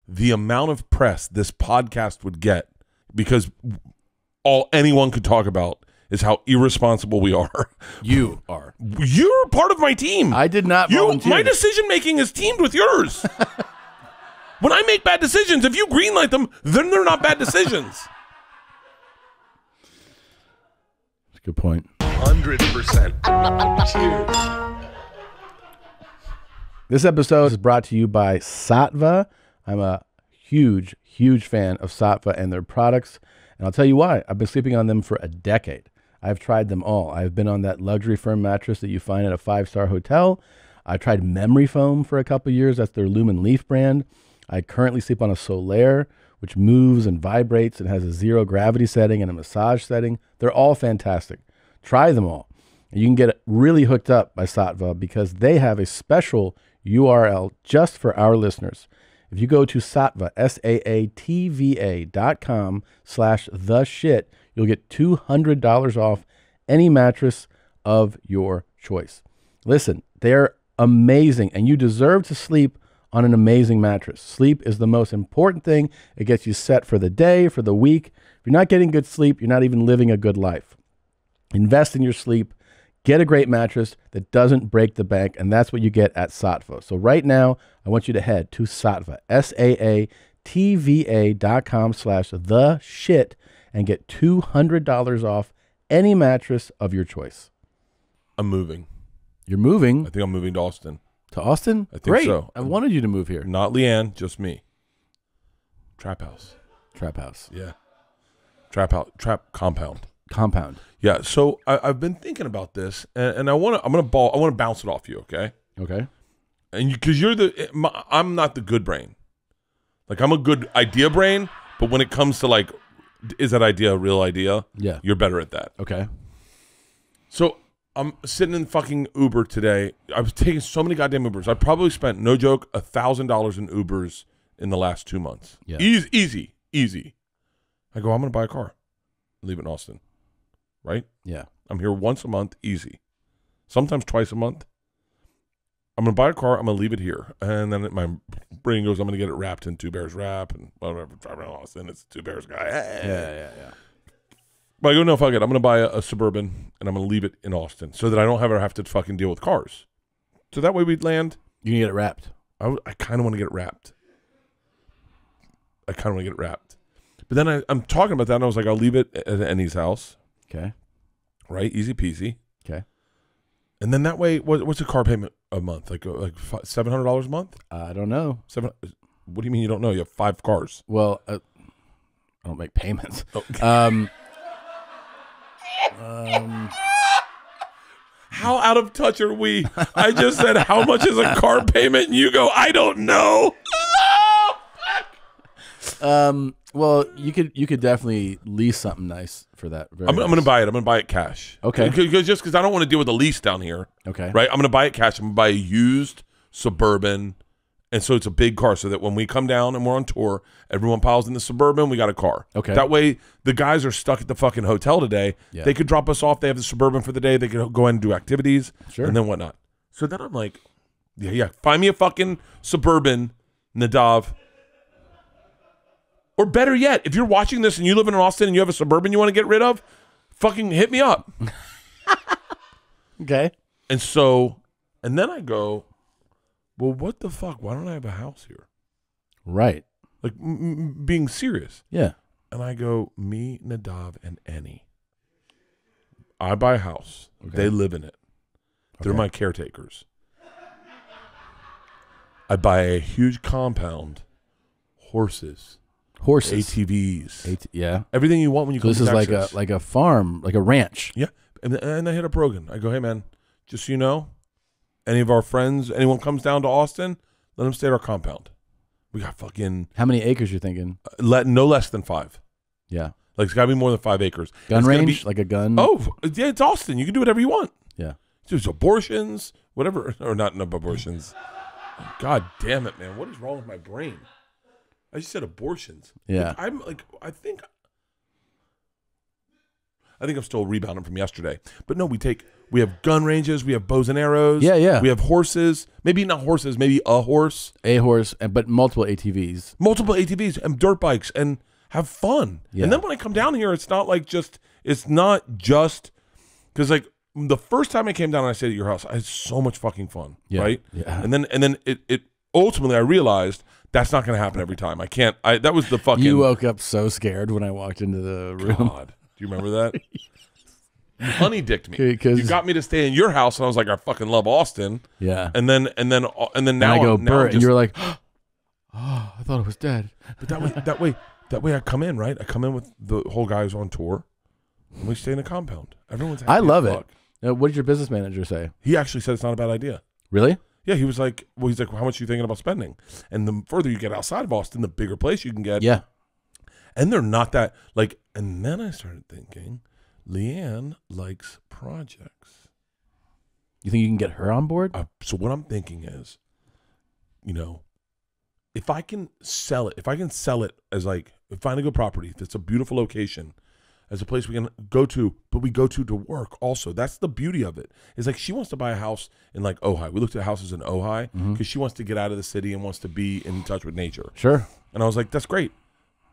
the amount of press this podcast would get, because all anyone could talk about is how irresponsible we are. You are. You're part of my team. I did not volunteer. My decision-making is teamed with yours. When I make bad decisions, if you greenlight them, then they're not bad decisions. That's a good point. 100%. Cheers. This episode is brought to you by Sattva. I'm a huge, huge fan of Sattva and their products. And I'll tell you why. I've been sleeping on them for a decade. I've tried them all. I've been on that luxury firm mattress that you find at a 5-star hotel. I tried memory foam for a couple years. That's their Lumen Leaf brand. I currently sleep on a Solaire, which moves and vibrates and has a zero gravity setting and a massage setting. They're all fantastic. Try them all. And you can get really hooked up by Sattva because they have a special URL just for our listeners. If you go to Sattva, SAATVA.com/theshit, you'll get $200 off any mattress of your choice. Listen, they're amazing, and you deserve to sleep on an amazing mattress. Sleep is the most important thing. It gets you set for the day, for the week. If you're not getting good sleep, you're not even living a good life. Invest in your sleep. Get a great mattress that doesn't break the bank, and that's what you get at Sattva. So right now, I want you to head to Sattva, SAATVA.com/theshit, and get $200 off any mattress of your choice. I'm moving. You're moving? I think I'm moving to Austin. To Austin? I think Great. so. I wanted you to move here. Not Leanne, just me. Trap house. Trap house. Yeah. Trap house. Trap compound. Compound. Yeah. So I've been thinking about this, and I want to bounce it off you. Okay. Okay. And because I'm not the good brain. Like, I'm a good idea brain, but when it comes to like, is that idea a real idea? Yeah. You're better at that. Okay. So I'm sitting in fucking Uber today. I was taking so many goddamn Ubers. I probably spent, no joke, $1,000 in Ubers in the last 2 months. Yeah. Easy. I go, I'm going to buy a car. Leave it in Austin. Right? Yeah. I'm here once a month, easy. Sometimes twice a month. I'm going to buy a car. I'm going to leave it here. And then my brain goes, I'm going to get it wrapped in Two Bears wrap and whatever. Driving in Austin, it's a Two Bears guy. Yeah. But I go, no, fuck it. I'm going to buy a Suburban, and I'm going to leave it in Austin so that I don't ever have to fucking deal with cars. So that way we'd land. You can get it wrapped. I kind of want to get it wrapped. But then I'm talking about that, and I was like, I'll leave it at Enny's house. Okay. Right? Easy peasy. Okay. And then that way, what's a car payment a month? Like $700 a month? I don't know. What do you mean you don't know? You have 5 cars. Well, I don't make payments. Okay. How out of touch are we? I just said, how much is a car payment? And you go, I don't know. Well, you could definitely lease something nice for that. I'm going to buy it. I'm going to buy it cash. Okay. Because I don't want to deal with a lease down here. Okay. Right? I'm going to buy it cash. I'm going to buy a used Suburban. And so it's a big car so that when we come down and we're on tour, everyone piles in the Suburban, we got a car. Okay. That way the guys are stuck at the fucking hotel today. Yeah. They could drop us off. They have the Suburban for the day. They could go in and do activities. Sure. And then whatnot. So then I'm like, yeah. Find me a fucking Suburban, Nadav. Or better yet, if you're watching this and you live in Austin and you have a Suburban you want to get rid of, fucking hit me up. Okay. And then I go, well, what the fuck? Why don't I have a house here? Right. Like, being serious. Yeah. And I go, me, Nadav, and Enny. I buy a house. Okay. They live in it. They're my caretakers. I buy a huge compound, horses, ATVs, yeah, everything you want when you come to Texas. This is like a farm, like a ranch. Yeah, and I hit up Rogan. I go, hey man, just so you know, any of our friends, anyone comes down to Austin, let them stay at our compound. We got fucking. How many acres you thinking? No less than 5. Yeah, like it's got to be more than 5 acres. Gun range, like a gun. Oh yeah, it's Austin. You can do whatever you want. Yeah, there's abortions, whatever, or not abortions. God damn it, man! What is wrong with my brain? I just said abortions. Yeah. I think I think I'm still rebounding from yesterday. But no, we have gun ranges, we have bows and arrows. Yeah. We have horses. Maybe not horses, maybe a horse. A horse, but multiple ATVs. Multiple ATVs and dirt bikes and have fun. Yeah. And then when I come down here, it's not just because like the first time I came down and I stayed at your house, I had so much fucking fun. Yeah. Right? Yeah. And then it ultimately I realized that's not going to happen every time. That was the fucking. You woke up so scared when I walked into the room. God. Do you remember that? You honey dicked me. Because you got me to stay in your house, and I was like, I fucking love Austin. Yeah. And then now and I go, now Bert, and you were like, oh, I thought it was dead. But that way I come in, right? I come in with the whole guys on tour, and we stay in a compound. Everyone's happy. I love as it. fuck. Now, what did your business manager say? He actually said it's not a bad idea. Really? Yeah, he's like, well, how much are you thinking about spending? And the further you get outside of Austin, the bigger place you can get. Yeah. And they're not that like. And then I started thinking, Leanne likes projects. You think you can get her on board? So what I'm thinking is, if I can sell it as like find a good property that's a beautiful location, as a place we can go to, but we go to work also. That's the beauty of it. It's like she wants to buy a house in like Ojai. We looked at houses in Ojai because she wants to get out of the city and wants to be in touch with nature. Sure. And I was like, that's great.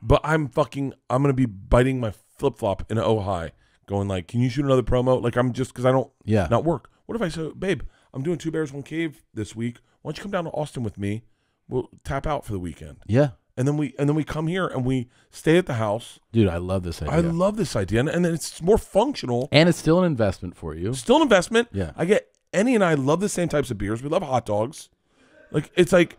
But I'm going to be biting my flip-flop in Ojai going like, can you shoot another promo? Like I'm just, because I don't not work. What if I say, babe, I'm doing 2 Bears, 1 Cave this week. Why don't you come down to Austin with me? We'll tap out for the weekend. Yeah. And then we come here and we stay at the house. Dude, I love this idea. I love this idea. And then it's more functional. And it's still an investment for you. Still an investment. Yeah. I get Enny and I love the same types of beers. We love hot dogs. Like it's like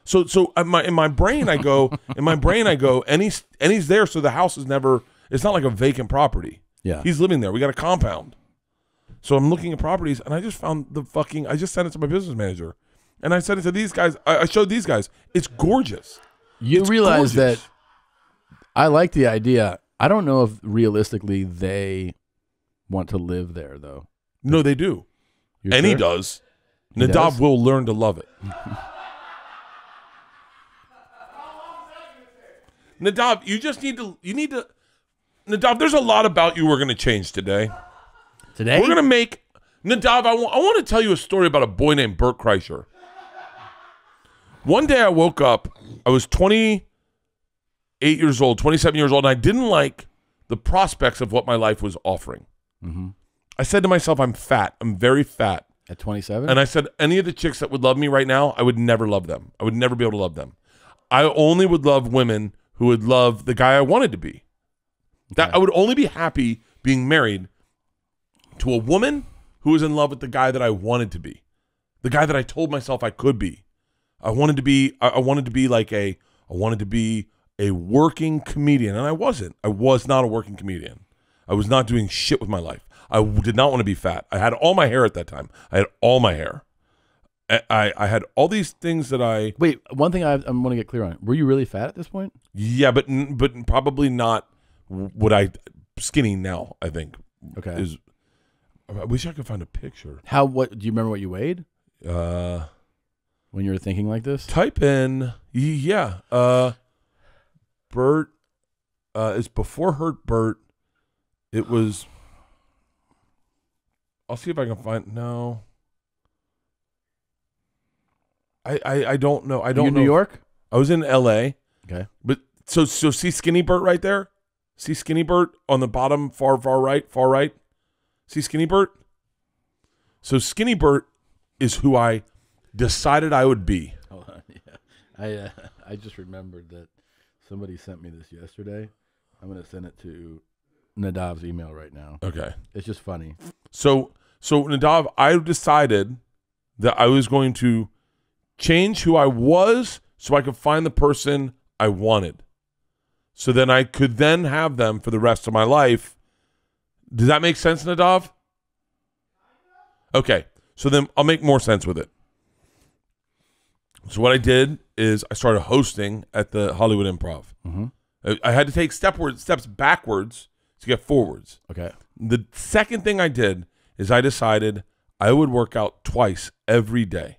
so in my brain I go Enny's there, so the house is never, it's not like a vacant property. Yeah. He's living there. We got a compound. So I'm looking at properties and I just found I just sent it to my business manager. And I said it to these guys. I showed these guys. It's gorgeous. You realize that I like the idea. I don't know if realistically they want to live there, though. No, they do. And he does. Nadav will learn to love it. Nadav, you need to, Nadav, there's a lot about you we're going to change today. Today? We're going to make, Nadav, I want to tell you a story about a boy named Bert Kreischer. One day I woke up, I was 27 years old, and I didn't like the prospects of what my life was offering. Mm-hmm. I said to myself, I'm fat. I'm very fat. At 27? And I said, any of the chicks that would love me right now, I would never love them. I would never be able to love them. I only would love women who would love the guy I wanted to be. That I would only be happy being married to a woman who was in love with the guy that I wanted to be, the guy that I told myself I could be. I wanted to be a working comedian, and I wasn't. I was not a working comedian. I was not doing shit with my life. I did not want to be fat. I had all my hair at that time. I had all my hair. I had all these things that I... Wait, one thing I want to get clear on. Were you really fat at this point? Yeah, but probably not what I... Skinny now, I think. Okay. I wish I could find a picture. What do you remember what you weighed? When you were thinking like this? Type in... Yeah. Bert... it's before Hurt Bert. It was... I'll see if I can find... No... I don't know. I don't know. In New York? I was in L.A. Okay. But so see Skinny Bert right there? See Skinny Bert on the bottom, far right? See Skinny Bert? So Skinny Bert is who I decided I would be. Hold on. Yeah. I just remembered that somebody sent me this yesterday. I'm going to send it to Nadav's email right now. Okay. It's just funny. So Nadav, I decided that I was going to change who I was so I could find the person I wanted. So then I could then have them for the rest of my life. Does that make sense, Nadav? Okay. So then I'll make more sense with it. So what I did is I started hosting at the Hollywood Improv. Mm-hmm. I had to take steps backwards to get forwards. Okay. The second thing I did is I decided I would work out twice every day.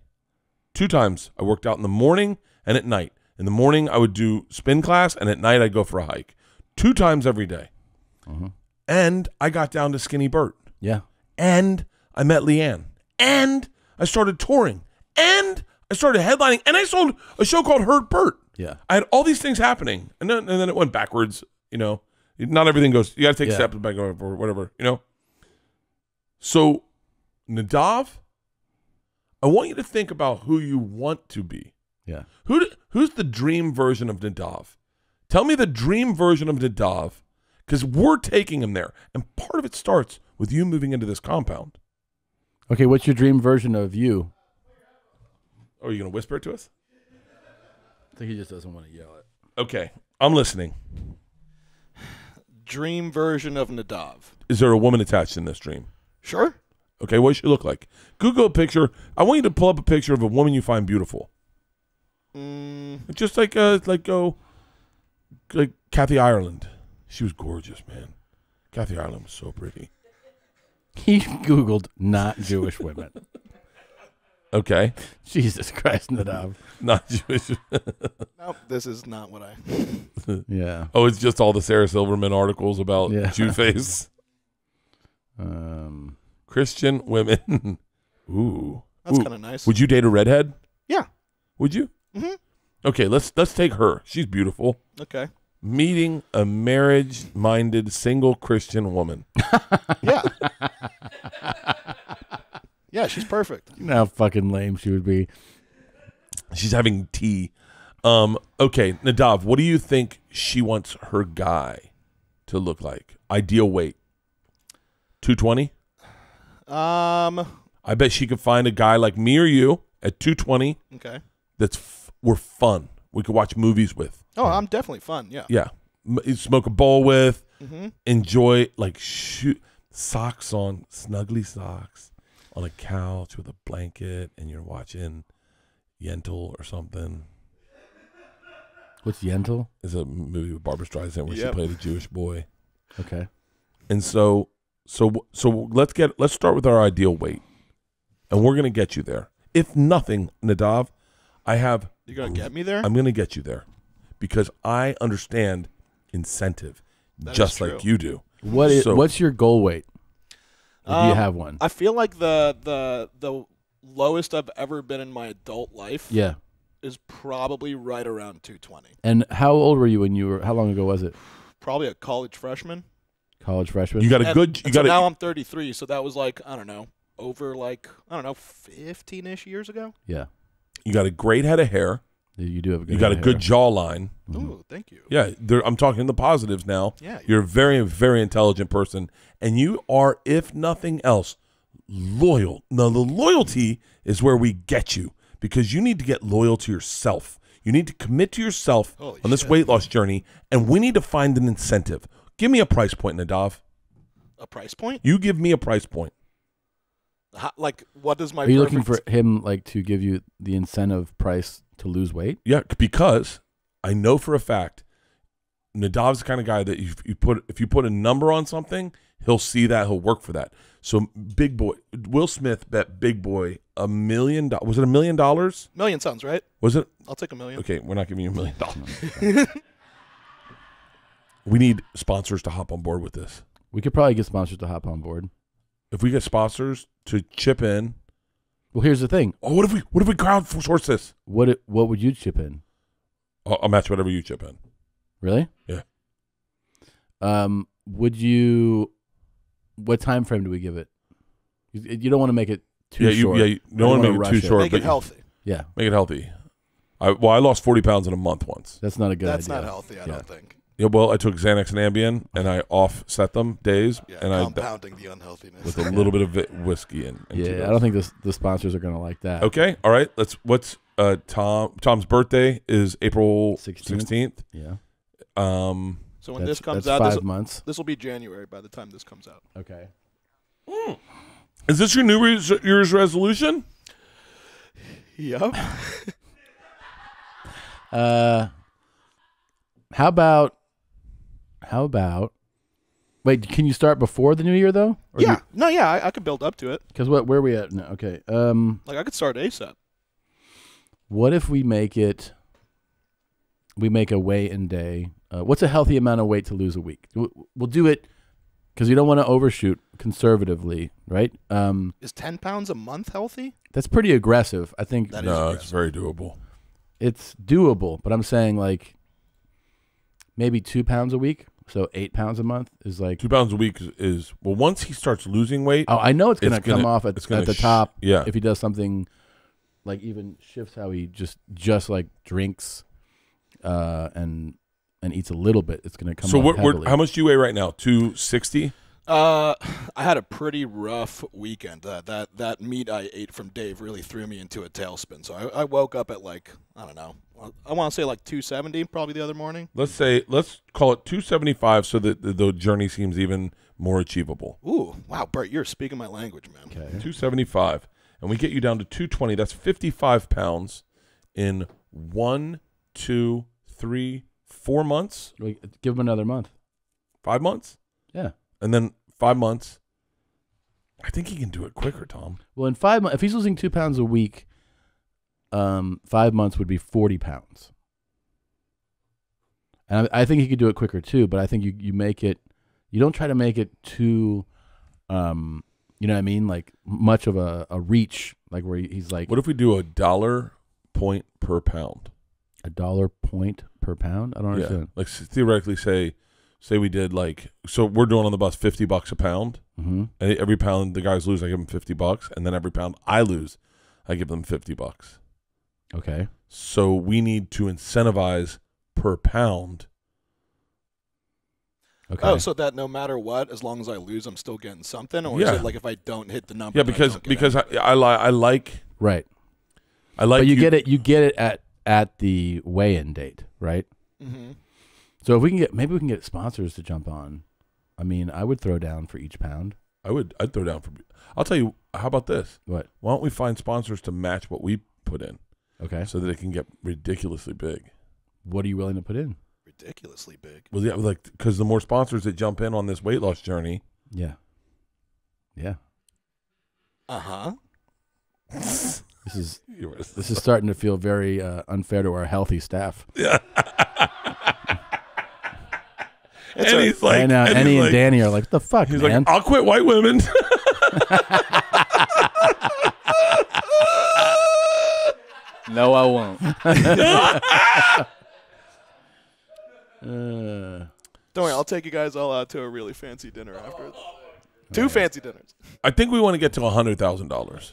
2 times I worked out in the morning and at night. In the morning I would do spin class, and at night I'd go for a hike. 2 times every day. Mm-hmm. And I got down to Skinny Bert. Yeah. And I met Leanne. And I started touring. And I started headlining. And I sold a show called Hurt Bert. Yeah. I had all these things happening. And then it went backwards, you know. Not everything goes, you got to take steps back or whatever, you know. So, Nadav, I want you to think about who you want to be. Yeah. Who's the dream version of Nadav? Tell me the dream version of Nadav, because we're taking him there. And part of it starts with you moving into this compound. Okay, what's your dream version of you? Oh, are you going to whisper it to us? I think he just doesn't want to yell it. Okay, I'm listening. Dream version of Nadav. Is there a woman attached in this dream? Sure. Okay, what does she look like? Google a picture. I want you to pull up a picture of a woman you find beautiful. Just like Kathy Ireland. She was gorgeous, man. Kathy Ireland was so pretty. He Googled not Jewish women. Okay. Jesus Christ, Nadav. Not Jewish. Nope, this is not what I... Yeah. Oh, it's just all the Sarah Silverman articles about Jew face. Christian women. Ooh. That's kind of nice. Would you date a redhead? Yeah. Would you? Mm-hmm. Okay, let's take her. She's beautiful. Okay. Meeting a marriage-minded single Christian woman. Yeah. Yeah, she's perfect. You know how fucking lame she would be. She's having tea. Okay, Nadav, what do you think she wants her guy to look like? Ideal weight. 220? I bet she could find a guy like me or you at 220. Okay. We're fun. We could watch movies with. Oh, I'm definitely fun. Yeah. Yeah. Smoke a bowl with. Mm-hmm. Enjoy, like, socks on, snuggly socks on a couch with a blanket, and you're watching Yentl or something. What's Yentl? It's a movie with Barbara Streisand where she played a Jewish boy. Okay. And so let's start with our ideal weight, and we're gonna get you there. If nothing, Nadav, You're gonna get me there. I'm gonna get you there because I understand incentive, just like you do. What's your goal weight? Do you have one? I feel like the lowest I've ever been in my adult life. Yeah. Is probably right around 220. And how old were you when you were? How long ago was it? Probably a college freshman. College freshman. You got a good. You got now I'm 33, so that was like over 15-ish years ago. Yeah. You got a great head of hair. You do have a good. You got a good jawline. Ooh, thank you. Yeah, I'm talking the positives now. Yeah. You're a very, very intelligent person, and you are, if nothing else, loyal. Now, the loyalty is where we get you. Because you need to get loyal to yourself. You need to commit to yourself on this weight loss journey, and we need to find an incentive. Give me a price point, Nadav. A price point? You give me a price point. What does my... Are you looking for him to give you the incentive price to lose weight? Yeah, because I know for a fact Nadav's the kind of guy that if you put a number on something, he'll see that, he'll work for that. So Big Boy, Will Smith bet Big Boy $1 million. Was it $1 million? Million sounds right. Was it? I'll take $1 million. Okay, we're not giving you $1 million. We need sponsors to hop on board with this. We could probably get sponsors to hop on board. If we get sponsors to chip in. Well, here's the thing. Oh, what if we crowdsource this? What would you chip in? I'll match whatever you chip in. Really? Yeah. Would you? What time frame do we give it? You don't want to make it too short. You don't want to make it too short. Make it healthy. Yeah. Make it healthy. I lost 40 pounds in a month once. That's not a good idea. That's not healthy, I don't think. Yeah, well, I took Xanax and Ambien, and I offset them days. Yeah, and compounding the unhealthiness. With a little bit of whiskey in. Yeah, I don't think the sponsors are going to like that. Okay, all right. What's Tom's birthday is April 16th. Yeah. So when this comes out, 5 months. This will be January by the time this comes out. Okay. Is this your New Year's resolution? Yep. How about? Wait, can you start before the new year though? Or yeah. I could build up to it. Because where are we at? No, okay. I could start ASAP. What if we make it? We make a weigh-in day. What's a healthy amount of weight to lose a week? We'll do it because you don't want to overshoot conservatively, right? Is 10 pounds a month healthy? That's pretty aggressive. I think That is No, aggressive. it's very doable. it's doable, but I'm saying like maybe 2 pounds a week. So 8 pounds a month is like 2 pounds a week is well. Once he starts losing weight, oh, I know it's gonna It's come gonna- off at it's gonna the top. yeah. If he does something like even shifts how he just like drinks, and eats a little bit, it's gonna come So off heavily. how much do you weigh right now? 260. I had a pretty rough weekend. That meat I ate from Dave really threw me into a tailspin. So I woke up at like, I don't know, I want to say like 270 probably the other morning. Let's call it 275, so that the journey seems even more achievable. Ooh, wow, Bert, you're speaking my language, man. Okay. 275, and we get you down to 220. That's 55 pounds in 1, 2, 3, 4 months. Give him another month. 5 months. Yeah. And then 5 months. I think he can do it quicker, Tom. Well, in 5 months, if he's losing 2 pounds a week, 5 months would be 40 pounds. And I think he could do it quicker too. But I think you make it. You don't try to make it too, you know what I mean? Like much of a reach, like where he's like What if we do $1 point per pound? $1 point per pound. I don't understand. Like theoretically, say we did like, so we're doing on the bus $50 a pound, Mm-hmm. and every pound the guys lose, I give them $50, and then every pound I lose, I give them $50. Okay. So we need to incentivize per pound. Okay. Oh, so that no matter what, as long as I lose, I'm still getting something, or Yeah. is it like if I don't hit the number? Yeah, then I because don't get because anything? I like right. but You get it at the weigh-in date, right? Mhm. So if we can get maybe we can get sponsors to jump on. I mean, I would throw down for each pound. I'd throw down for. I'll tell you. How about this? What? Why don't we find sponsors to match what we put in, Okay. so that it can get ridiculously big? What are you willing to put in? Ridiculously big. Well, yeah, like because the more sponsors that jump in on this weight loss journey, Yeah. Yeah. Uh-huh. This is starting to feel very unfair to our healthy staff. yeah. It's and a- he's like, and and Enny he's and like, Danny are like, "What the fuck, he's man?" like, I'll quit white women. No, I won't. Don't worry, I'll take you guys all out to a really fancy dinner afterwards. Two fancy dinners. I think we want to get to $100,000.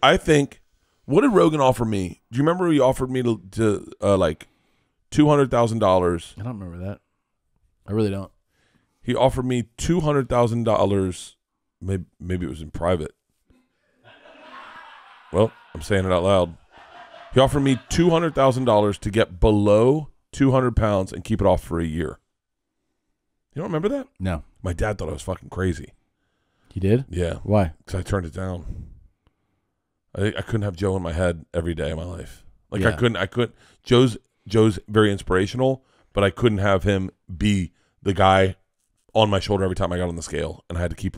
I think. What did Rogan offer me? Do you remember he offered me to like $200,000? I don't remember that. I really don't. He offered me $200,000. Maybe it was in private. Well, I'm saying it out loud. He offered me $200,000 to get below 200 pounds and keep it off for a year. You don't remember that? No. My dad thought I was fucking crazy. He did? Yeah, Why? because I turned it down. I couldn't have Joe in my head every day of my life. Like Yeah. I couldn't. Joe's very inspirational, but I couldn't have him be the guy on my shoulder every time I got on the scale, and I had to keep,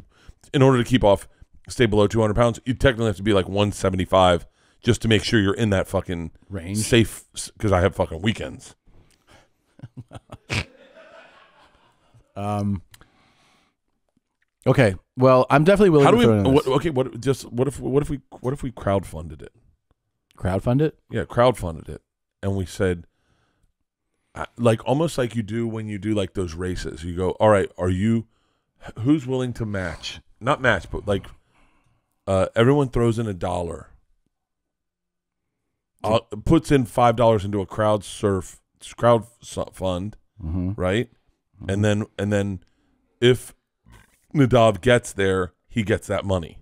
in order to stay below 200 pounds, you technically have to be like 175 just to make sure you're in that fucking Range? safe, because I have fucking weekends. Okay. Well, I'm definitely willing How do to we? throw in this. What if we crowdfunded it? Crowdfund it? Yeah, crowdfunded it, and we said, like almost like you do when you do like those races. You go, all right, who's willing to match? Not match, but like everyone throws in $1. Puts in $5 into a crowd fund, Mm-hmm. right? And then if Nadav gets there, he gets that money.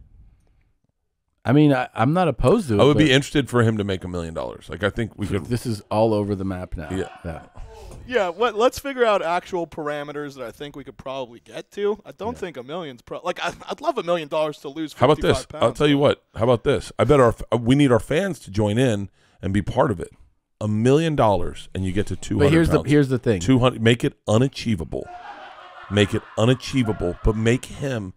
I mean, I'm not opposed to it. I would be but interested for him to make $1 million. Like I think we could. This is all over the map now. Yeah. Yeah, let's figure out actual parameters that I think we could probably get to. I don't think $1 million's I'd love $1 million to lose 55 How about this? pounds. I'll tell you what. How about this? I bet we need our fans to join in and be part of it. $1 million, and you get to 200 But here's the thing. 200. Make it unachievable. Make it unachievable, but make him.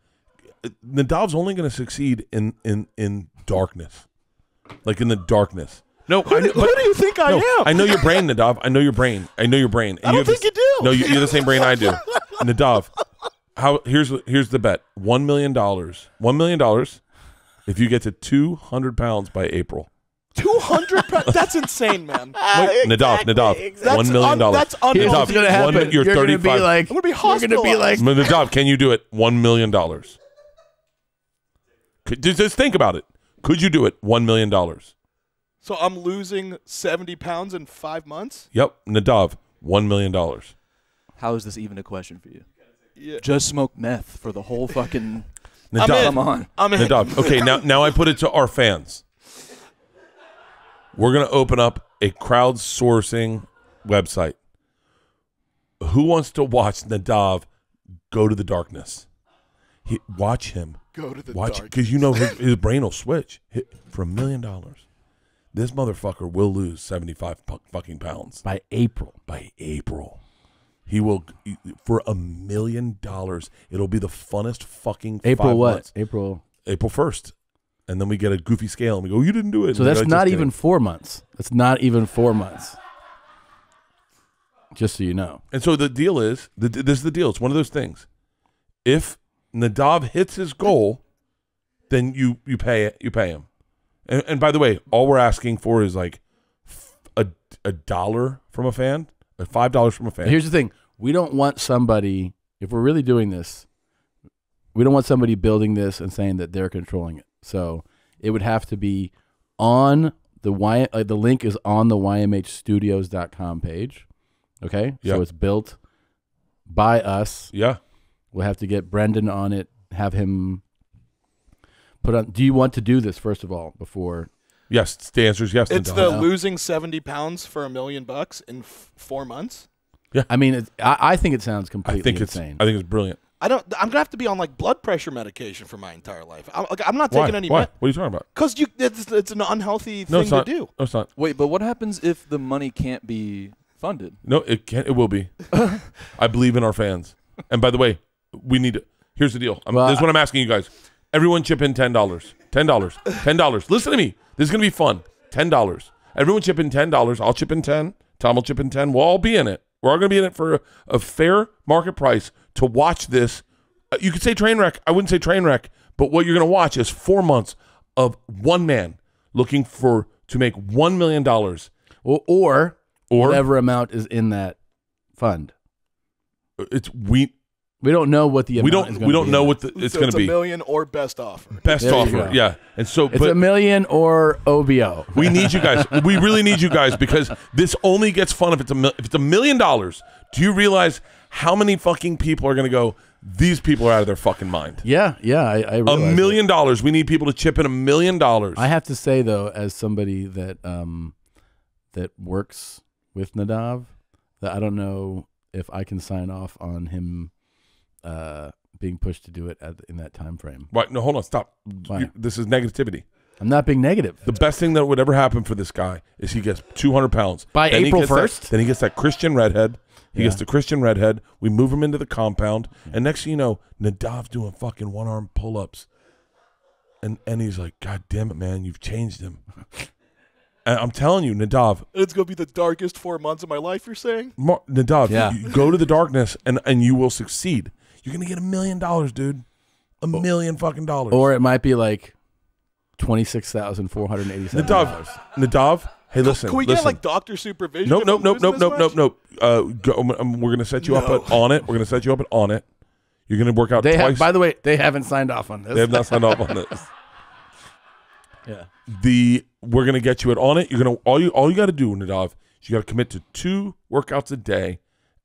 Nadav's only going to succeed in darkness, like in the darkness. No, Who do you think I am? I know your brain, Nadav. I know your brain. I know your brain. And I don't think you do. No, you're the same brain I do. Nadav, here's the bet. $1 million. $1 million if you get to 200 pounds by April. 200 pounds? That's insane, man. Wait, Nadav, $1 million. That's Here's unhealthy. what's gonna happen. You're gonna 35. be like, I'm gonna be you're gonna be like, Nadav, can you do it? $1 million. Just think about it. Could you do it? $1 million. So I'm losing 70 pounds in 5 months? Yep, Nadav, $1 million. How is this even a question for you? Yeah. Just smoke meth for the whole fucking. Nadav, Come on. I'm in. Nadav. Okay, now I put it to our fans. We're gonna open up a crowdsourcing website. Who wants to watch Nadav go to the darkness? Watch him. Go to the Watch, dark. because you know his brain will switch. For $1 million, this motherfucker will lose 75 fucking pounds by April. by April. He will, for $1 million. It'll be the funnest fucking April 5 what? months. April 1st, and then we get a goofy scale and we go, you didn't do it. So And that's they're like, not "Just even kidding." 4 months. That's not even 4 months. Just so you know. And so the deal is, this is the deal. It's one of those things. If Nadav hits his goal, then you pay him. And by the way, all we're asking for is like a dollar from a fan, $5 from a fan. Here's the thing. We don't want somebody, if we're really doing this, we don't want somebody building this and saying that they're controlling it. So it would have to be on the the link is on the ymhstudios.com page. Okay? Yeah. So it's built by us. Yeah. We'll have to get Brendan on it, have him put on. Do you want to do this, first of all, before? Yes. The answer is yes. It's Nadav. the losing 70 pounds for $1 million in 4 months? I mean, I think it sounds I completely think insane. it's brilliant. I'm gonna have to be on like blood pressure medication for my entire life. I'm not Why? taking any. Why? What are you talking about? Because it's an unhealthy No, thing it's not. to do. No, it's not. Wait, but what happens if the money can't be funded? No, it can't. It will be. I believe in our fans. And by the way, we need to. Here's the deal. Well, this is what I'm asking you guys. Everyone chip in $10. $10. Listen to me. This is going to be fun. $10. Everyone chip in $10. I'll chip in 10. Tom will chip in 10. We'll all be in it. We're all going to be in it for a fair market price to watch this. You could say train wreck. I wouldn't say train wreck. But what you're going to watch is 4 months of one man looking to make $1 million. Or whatever amount is in that fund. We don't know what the amount is going to be. We don't know what it's going to be. $1 million or best offer. Best There you offer, go. yeah. And so, It's but $1 million or OBO. we need you guys. We really need you guys because this only gets fun if it's $1 million. Do you realize how many fucking people are going to go? These people are out of their fucking mind. Yeah, I realize $1 million. We need people to chip in $1 million. I have to say though, as somebody that that works with Nadav, that I don't know if I can sign off on him being pushed to do it in that time frame. Right? No, hold on. Stop. Why? This is negativity. I'm not being negative. The best thing that would ever happen for this guy is he gets 200 pounds By Then he April gets that- 1st? Then he gets that Christian redhead. He Yeah. gets the Christian redhead. We move him into the compound, and next thing you know, Nadav's doing fucking one-arm pull-ups, and he's like, "God damn it, man, you've changed him." And I'm telling you, Nadav, It's gonna be the darkest 4 months of my life. You're saying? Nadav, Yeah. you go to the darkness, and you will succeed. You're gonna get $1 million, dude. $1 million fucking dollars. Or it miite be like $26,487. Nadav. Hey, listen. Can we listen. get like doctor supervision? Nope. if I'm losing this much? We're gonna set you up on it. We're gonna set you up on it. You're gonna work out They twice. have, by the way, they haven't signed off on this. They have not signed off on this. Yeah. We're gonna get you on it. You're gonna all you got to do, Nadav, is you got to commit to 2 workouts a day,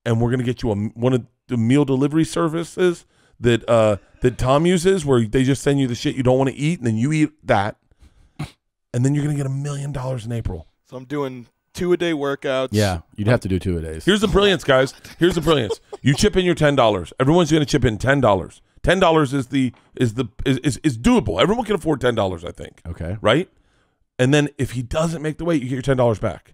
and we're gonna get you one of the meal delivery services that Tom uses, where they just send you the shit you don't want to eat, and then you eat that, and then you're gonna get $1 million in April. So I'm doing 2-a-day workouts. Yeah, you'd have to do 2 a days. Here's the brilliance, guys. Here's the brilliance. You chip in your $10. Everyone's going to chip in $10. $10 is doable. Everyone can afford $10, I think. Okay. Right? And then if he doesn't make the weight, you get your $10 back.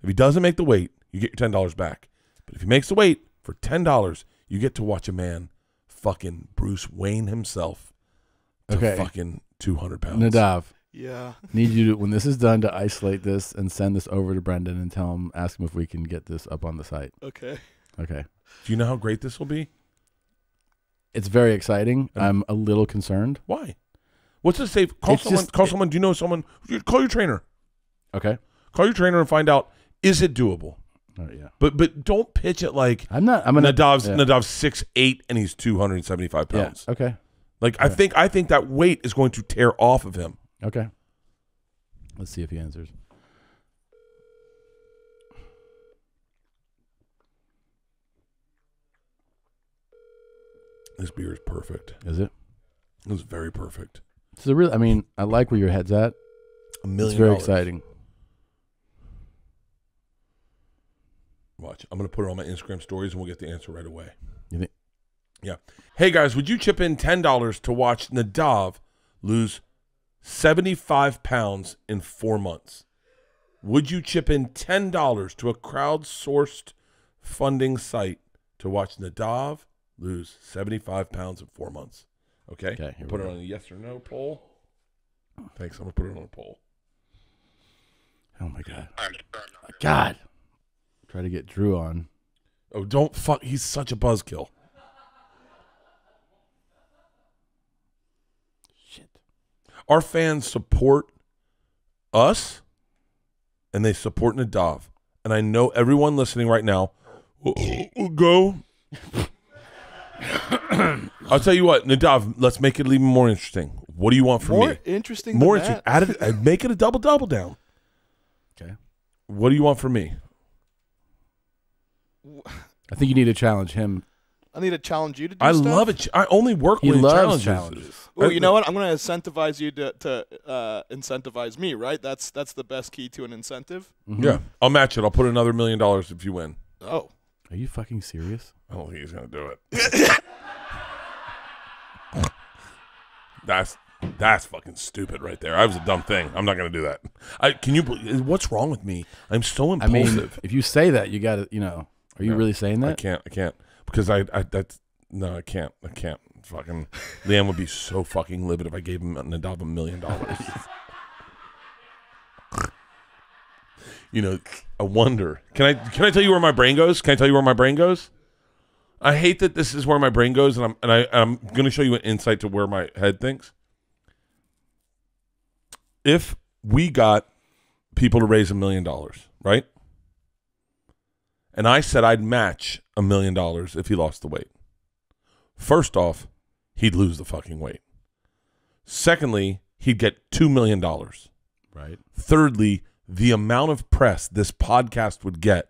If he doesn't make the weight, you get your $10 back. But if he makes the weight for $10, you get to watch a man fucking Bruce Wayne himself to Okay. fucking 200 pounds. Nadav, Yeah. Need you to, when this is done, to isolate this and send this over to Brendan and ask him if we can get this up on the site. Okay. Okay. Do you know how great this will be? It's very exciting. I'm a little concerned. Why? What's the safe? Call someone. Do you know someone? Call your trainer. Okay. Call your trainer and find out, is it doable? Yeah. But don't pitch it like I'm gonna Nadav's 6'8" and he's 275 pounds. Yeah. Okay. Like I think that weight is going to tear off of him. Okay. Let's see if he answers. This beer is perfect. Is it? It's very perfect. It's a real. I mean, I like where your head's at. $1 million. It's very exciting. Watch. I'm going to put it on my Instagram stories and we'll get the answer right away. You think? Yeah. Hey guys, would you chip in $10 to watch Nadav lose 75 pounds in 4 months? Would you chip in $10 to a crowdsourced funding site to watch Nadav lose 75 pounds in 4 months? Okay. Here Put we it go. on a yes or no poll. Thanks. I'm going to put it on a poll. Oh my God. God. Try to get Drew on. Oh, don't fuck. He's such a buzzkill. Shit. Our fans support us and they support Nadav. And I know everyone listening right now will go. I'll tell you what, Nadav, let's make it even more interesting. What do you want from me? More interesting. More than interesting. that? Add it, make it a double down. Okay. What do you want from me? I think you need to challenge him. I need to challenge you to do I stuff. love it. I only work He with loves challenges. Well, you know what? I'm going to incentivize you to incentivize me, right? That's the best key to an incentive. Mm-hmm. Yeah, I'll match it. I'll put another $1 million if you win. Oh. Are you fucking serious? I don't think he's gonna do it. That's fucking stupid right there. I was a dumb thing. I'm not gonna do that. What's wrong with me? I'm so I mean, impulsive. if you say that, you got to, are you really saying that? I can't because I can't. Fucking Liam would be so fucking livid if I gave him Nadav $1 million. I wonder. Can I tell you where my brain goes? Can I tell you where my brain goes? I hate that this is where my brain goes, and I'm going to show you an insight to where my head thinks. If we got people to raise $1 million, right? And I said I'd match $1 million if he lost the weight. First off, he'd lose the fucking weight. Secondly, he'd get $2 million. Right. Thirdly, the amount of press this podcast would get,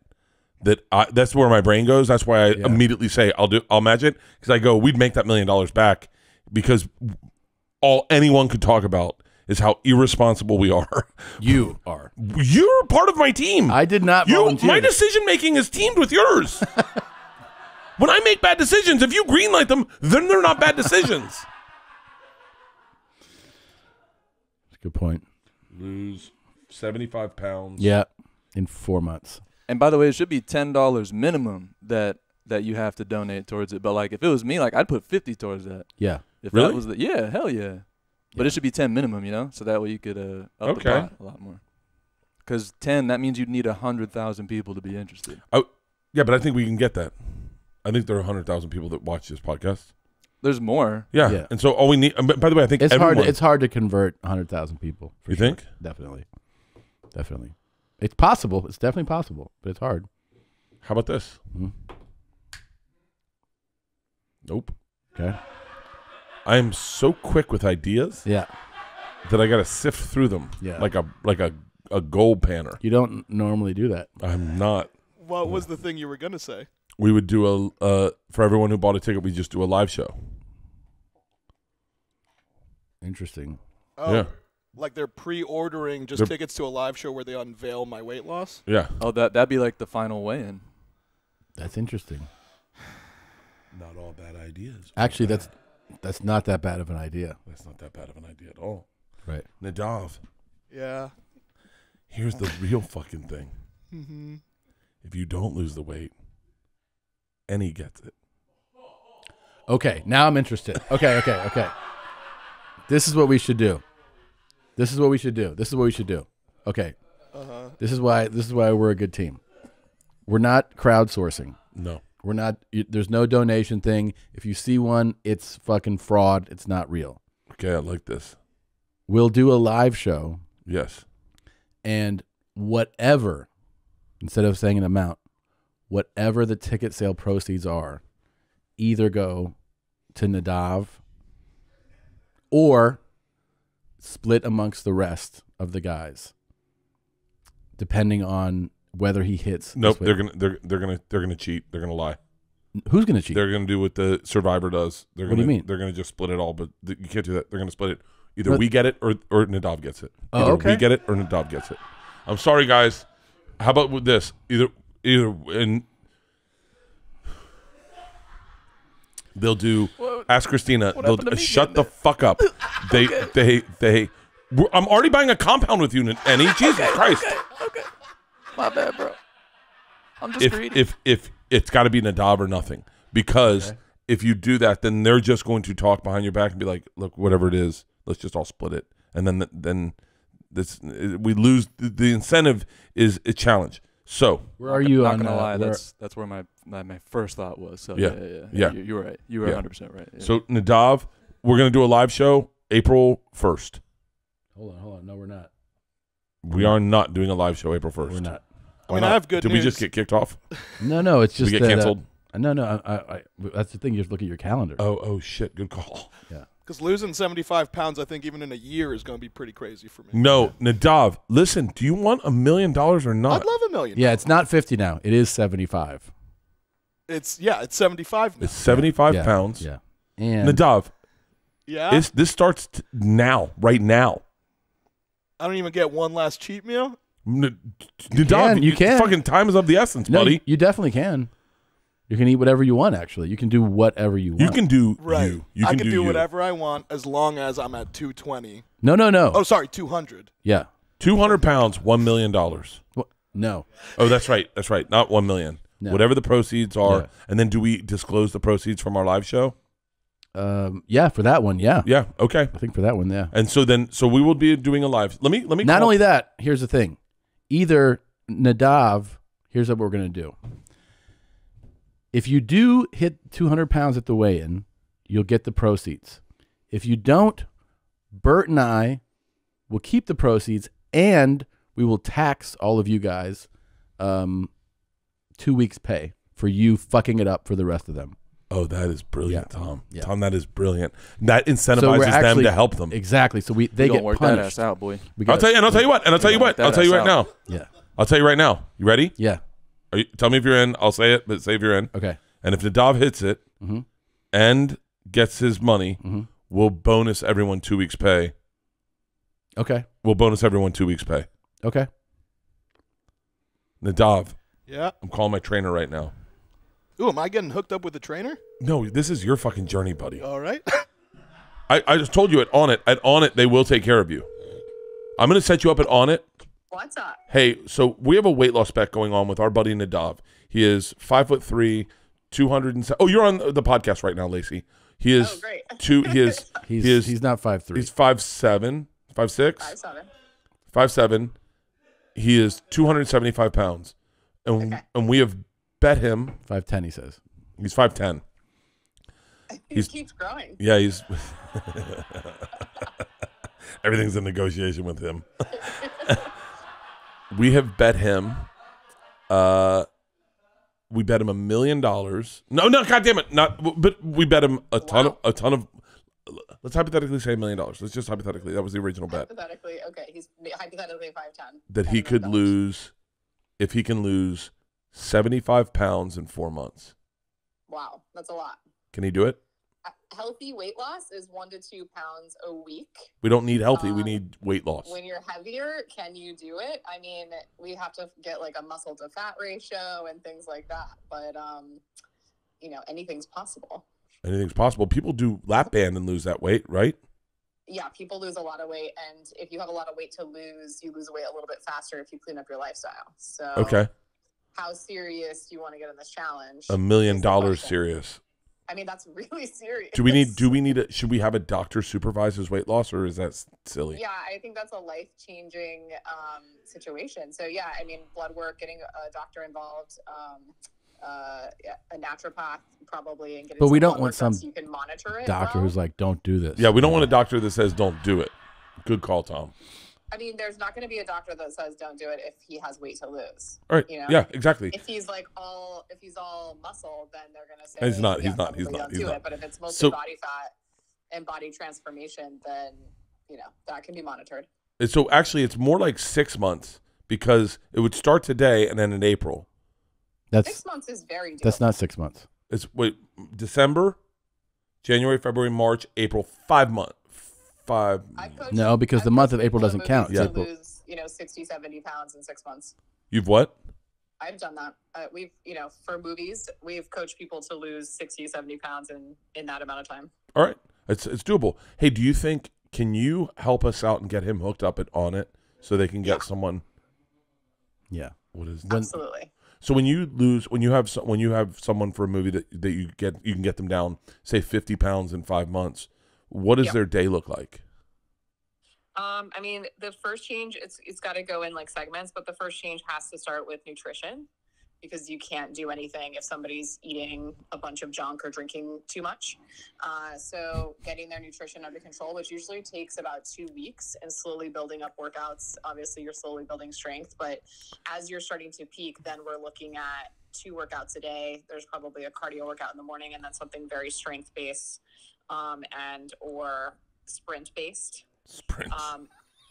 that's where my brain goes. That's why I immediately say I'll match it, because I go, we'd make that $1 million back, because all anyone could talk about is how irresponsible we are. You are. You're part of my team. I did not volunteer. My decision making is teamed with yours. When I make bad decisions, if you greenlight them, then they're not bad decisions. That's a good point. Lose 75 pounds. Yeah, in 4 months. And by the way, it should be $10 minimum that you have to donate towards it. But like, if it was me, like I'd put 50 towards that. Yeah. If Really? that was hell yeah. But it should be 10 minimum, so that way you could up the pot a lot more. Because 10, that means you'd need 100,000 people to be interested. Yeah, but I think we can get that. I think there are 100,000 people that watch this podcast. There's more. Yeah. And so all we need, by the way, I think it's everyone. It's hard to convert 100,000 people. You think? Definitely. It's possible. It's definitely possible, but it's hard. How about this? Mm-hmm. Nope. Okay. I am so quick with ideas. Yeah. That I got to sift through them. Yeah. Like a gold panner. You don't normally do that. I'm not. What was the thing you were going to say? We would do for everyone who bought a ticket, we just do a live show. Interesting. Oh, Yeah. like they're pre-ordering just tickets to a live show where they unveil my weight loss? Yeah. Oh, that'd be like the final weigh-in. That's interesting. Not all bad ideas. Actually, that's not that bad of an idea. That's not that bad of an idea at all. Right. Nadav, Yeah. here's the real fucking thing. Mm-hmm. If you don't lose the weight, Enny gets it. Okay, now I'm interested. Okay. This is what we should do. This is what we should do. This is what we should do. Okay. This is why we're a good team. We're not crowdsourcing. No. We're not. There's no donation thing. If you see one, it's fucking fraud. It's not real. Okay, I like this. We'll do a live show. Yes. And whatever, instead of saying an amount, whatever the ticket sale proceeds are, either go to Nadav or split amongst the rest of the guys, depending on whether he hits. Nope, they're gonna cheat. They're gonna lie. Who's gonna cheat? They're gonna do what the Survivor does. What do you mean? They're gonna just split it all, but you can't do that. They're gonna split it. Either we get it or Nadav gets it. Either okay. we get it or Nadav gets it. I'm sorry, guys. How about with this? Either and they'll do. Ask Christina. They'll shut the fuck up. They. I'm already buying a compound with you, Enny. Jesus Christ. Okay. My bad, bro. I'm just greedy. If it's got to be Nadav or nothing, because if you do that, then they're just going to talk behind your back and be like, "Look, whatever it is, let's just all split it," and then we lose. The incentive is a challenge. So where are you? Not gonna lie, that's where my first thought was. So yeah. You're right. You were 100% right. Yeah. So Nadav, we're gonna do a live show April 1st. Hold on. No, we're not. We are not doing a live show April 1st. We're not. I mean, I have good news. Did we just get kicked off? No. It's just Did we get canceled? No. I that's the thing. You just look at your calendar. Oh shit! Good call. Yeah. Because losing 75 pounds, I think even in a year is going to be pretty crazy for me. No, Nadav, listen. Do you want $1 million or not? I'd love $1 million. Yeah, it's not 50 now. It is 75. It's 75 now. It's 75 pounds. Yeah. And Nadav. Yeah. This starts now, right now. I don't even get one last cheat meal. Nadav, you can. Fucking time is of the essence, buddy. You definitely can. You can eat whatever you want. Actually, you can do whatever you want. You can do right. You I can can do you. whatever I want as long as I'm at 220. No. Oh, sorry, 200. Yeah. 200 pounds, $1 million. No. Oh, that's right. That's right. Not 1 million. No. Whatever the proceeds are, Yeah. and then do we disclose the proceeds from our live show? Yeah, for that one, yeah. Yeah. Okay. I think for that one, yeah. And so we will be doing a live. Let me. Not only that, here's the thing. Either Nadav, here's what we're gonna do. If you do hit 200 pounds at the weigh-in, you'll get the proceeds. If you don't, Bert and I will keep the proceeds, and we will tax all of you guys 2 weeks' pay for you fucking it up for the rest of them. Oh, that is brilliant, Yeah. Tom. Yeah. Tom, that is brilliant. That incentivizes them to help them. Exactly. So they get work punished. that ass out, boy. I'll tell you what. I'll tell you right now. Yeah. I'll tell you right now. You ready? Yeah. Tell me if you're in. I'll say it, but say if you're in. Okay. And if Nadav hits it and gets his money, we'll bonus everyone 2 weeks' pay. Okay. We'll bonus everyone 2 weeks' pay. Okay. Nadav. Yeah. I'm calling my trainer right now. Ooh, am I getting hooked up with a trainer? No, this is your fucking journey, buddy. All right. I just told you at On It, they will take care of you. I'm going to set you up at On It. What's up? Hey, so we have a weight loss bet going on with our buddy Nadav. He is 5'3", 207. Oh, you're on the podcast right now, Lacey. He is great. He's not 5'3". He's 5'7", 5'6", 5'7". 5'7". He is 275 pounds, and we have bet him 5'10", he says. He's 5'10". He keeps growing. Yeah, he's everything's a negotiation with him. We have bet him. We bet him $1 million. No, God damn it! But we bet him a ton of. Let's hypothetically say $1 million. Let's just hypothetically. That was the original bet. Hypothetically, okay. He's hypothetically 5'10". That he could lose, if he can lose 75 pounds in 4 months. Wow, that's a lot. Can he do it? Healthy weight loss is 1 to 2 pounds a week. We don't need healthy. We need weight loss. When you're heavier, can you do it? I mean, we have to get like a muscle to fat ratio and things like that. But, anything's possible. Anything's possible. People do lap band and lose that weight, right? Yeah, people lose a lot of weight. And if you have a lot of weight to lose, you lose weight a little bit faster if you clean up your lifestyle. So okay. How serious do you want to get in this challenge? $1 million serious. I mean, that's really serious. Do we need should we have a doctor supervise his weight loss, or is that silly? Yeah, I think that's a life-changing situation. So yeah, I mean, blood work, getting a doctor involved, a naturopath probably, and getting. But we some don't blood want work some so you can monitor it. doctor who's like, don't do this. Yeah, we don't want a doctor that says don't do it. Good call, Tom. I mean, there's not going to be a doctor that says don't do it if he has weight to lose. All right. You know? Yeah, exactly. If he's all muscle, then they're going to say He's not. Don't do it. But if it's mostly body fat and body transformation, then that can be monitored. So actually, it's more like 6 months because it would start today and then in April. 6 months is very doable. That's not 6 months. It's December, January, February, March, April. 5 months. No, because the month of April doesn't count. Yeah. Lose 60, 70 pounds in 6 months. You've what? I've done that. We've for movies, we've coached people to lose 60, 70 pounds in that amount of time. All right, it's doable. Hey, do you think? Can you help us out and get him hooked up On It so they can get someone? Yeah. What is absolutely? So when you have someone for a movie that you can get them down, say 50 pounds in 5 months. What does their day look like? I mean, the first change, it's got to go in like segments, but the first change has to start with nutrition, because you can't do anything if somebody's eating a bunch of junk or drinking too much. So getting their nutrition under control, which usually takes about 2 weeks, and slowly building up workouts. Obviously, you're slowly building strength, but as you're starting to peak, then we're looking at 2 workouts a day. There's probably a cardio workout in the morning, and then something very strength-based and or sprint-based. Sprint.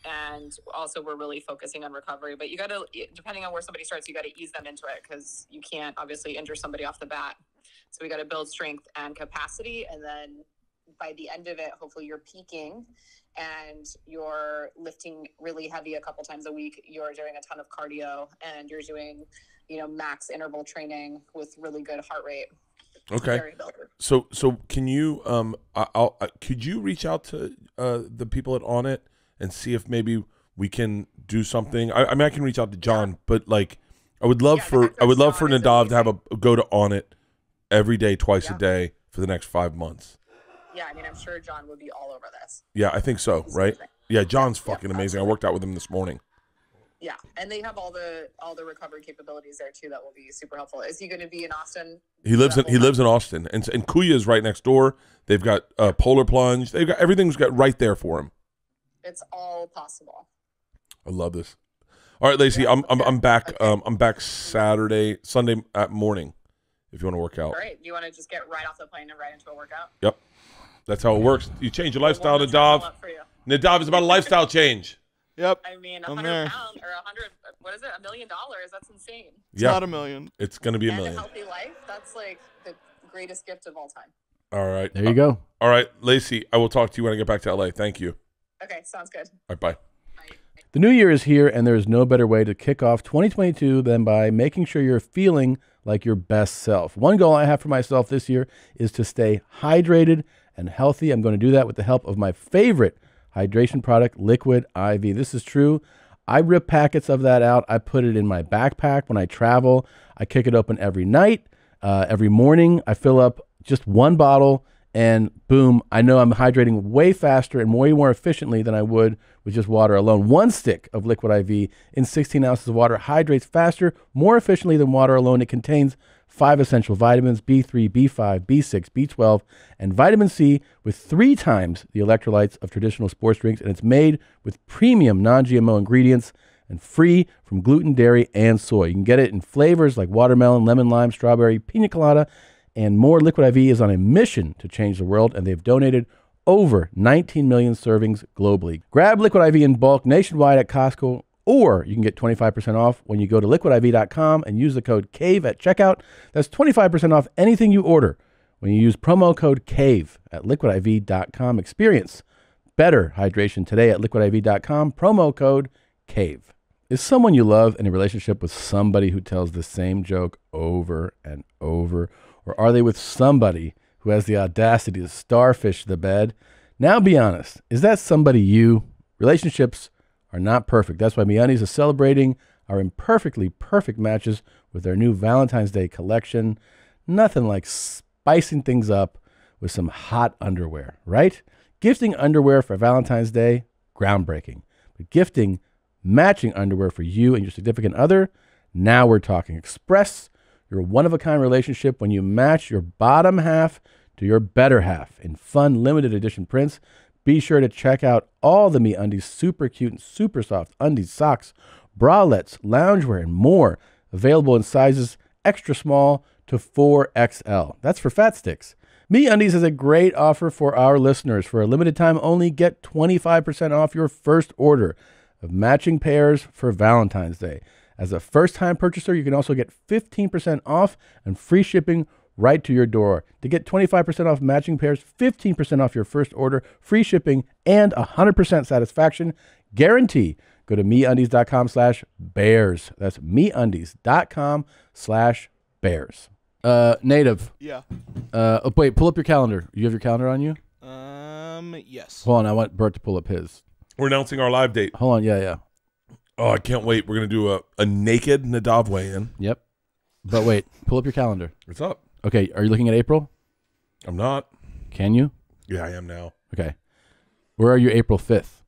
And also we're really focusing on recovery, but you got to, depending on where somebody starts, you got to ease them into it, because you can't obviously injure somebody off the bat. So we got to build strength and capacity. And then by the end of it, hopefully you're peaking and you're lifting really heavy a couple times a week. You're doing a ton of cardio, and you're doing, max interval training with really good heart rate. Okay. So can you could you reach out to the people at On It and see if maybe we can do something? I mean, I can reach out to John, but like I would love for Nadav to have go to On It every day, twice a day for the next 5 months. Yeah, I mean, I'm sure John would be all over this. Yeah, I think so. Right? Yeah, John's fucking amazing. I worked out with him this morning. Yeah, and they have all the recovery capabilities there too. That will be super helpful. Is he going to be in Austin? He lives in Austin, and Kuya is right next door. They've got Polar Plunge. They've got everything's got right there for him. It's all possible. I love this. All right, Lacey, I'm back. Okay. I'm back Sunday morning. If you want to work out. All right. Do you want to just get right off the plane and right into a workout? Yep. That's how it works. You change your lifestyle, Nadav. Nadav is about a lifestyle change. Yep. I mean, 100 pounds or 100. What is it? $1 million? That's insane. It's not $1 million. It's going to be $1 million. And a healthy life. That's like the greatest gift of all time. All right. There you go. All right, Lacey. I will talk to you when I get back to LA. Thank you. Okay. Sounds good. All right. Bye. The new year is here, and there is no better way to kick off 2022 than by making sure you're feeling like your best self. One goal I have for myself this year is to stay hydrated and healthy. I'm going to do that with the help of my favorite hydration product, Liquid IV. This is true. I rip packets of that out. I put it in my backpack when I travel. I kick it open every night. Every morning, I fill up just one bottle, and boom, I know I'm hydrating way faster and way more efficiently than I would with just water alone. One stick of Liquid IV in 16 ounces of water hydrates faster, more efficiently than water alone. It contains 5 essential vitamins, B3, B5, B6, B12, and vitamin C with 3 times the electrolytes of traditional sports drinks, and it's made with premium non-GMO ingredients and free from gluten, dairy, and soy. You can get it in flavors like watermelon, lemon, lime, strawberry, pina colada, and more. Liquid IV is on a mission to change the world, and they've donated over 19 million servings globally. Grab Liquid IV in bulk nationwide at Costco, or you can get 25% off when you go to liquidiv.com and use the code CAVE at checkout. That's 25% off anything you order when you use promo code CAVE at liquidiv.com. Experience better hydration today at liquidiv.com, promo code CAVE. Is someone you love in a relationship with somebody who tells the same joke over and over? Or are they with somebody who has the audacity to starfish the bed? Now be honest, is that somebody you? Relationships are not perfect. That's why MeUndies is celebrating our imperfectly perfect matches with their new Valentine's Day collection. Nothing like spicing things up with some hot underwear, right? Gifting underwear for Valentine's Day, groundbreaking. But gifting matching underwear for you and your significant other, now we're talking. Express your one-of-a-kind relationship when you match your bottom half to your better half in fun limited edition prints. Be sure to check out all the MeUndies super cute and super soft undies, socks, bralettes, loungewear, and more, available in sizes extra small to 4XL. That's for fat sticks. MeUndies has a great offer for our listeners. For a limited time only, get 25% off your first order of matching pairs for Valentine's Day. As a first-time purchaser, you can also get 15% off and free shipping right to your door. To get 25% off matching pairs, 15% off your first order, free shipping, and 100% satisfaction guarantee, go to MeUndies.com/bears. That's MeUndies.com/bears. Native. Yeah. Wait, pull up your calendar. You have your calendar on you? Yes. Hold on, I want Bert to pull up his. We're announcing our live date. Hold on, yeah. Oh, I can't wait. We're going to do a naked Nadav weigh-in. Yep. But wait, pull up your calendar. What's up? Okay, are you looking at April? I'm not. Can you? Yeah, I am now. Okay. Where are you April 5th?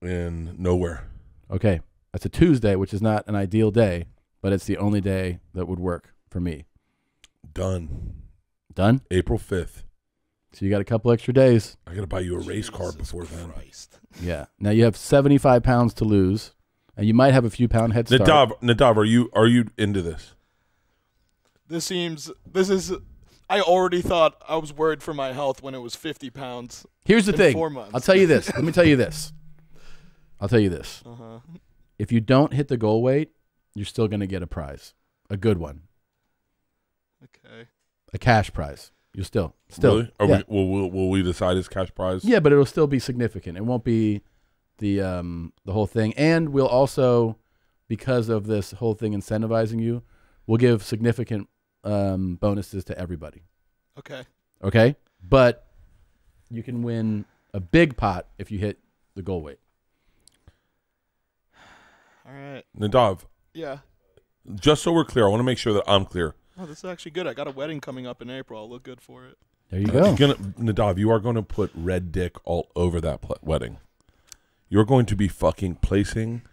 In nowhere. Okay. That's a Tuesday, which is not an ideal day, but it's the only day that would work for me. Done. Done? April 5th. So you got a couple extra days. I got to buy you a race car before then. Yeah. Now you have 75 pounds to lose, and you might have a few pound head start. Nadav, are you into this? This is. I already thought I was worried for my health when it was 50 pounds. Here's the in thing. 4 months. I'll tell you this. Let me tell you this. I'll tell you this. Uh-huh. If you don't hit the goal weight, you're still going to get a prize, a good one, Okay. a cash prize. You still. Really? Yeah. Will we decide as cash prize? Yeah, but it'll still be significant. It won't be the whole thing. And we'll also, because of this whole thing incentivizing you, we'll give significant bonuses to everybody. Okay. Okay? But you can win a big pot if you hit the goal weight. All right. Nadav, Yeah. just so we're clear, I want to make sure that I'm clear. Oh, this is actually good. I got a wedding coming up in April. I'll look good for it. There you go. Nadav, you are going to put red dick all over that wedding. You're going to be fucking placing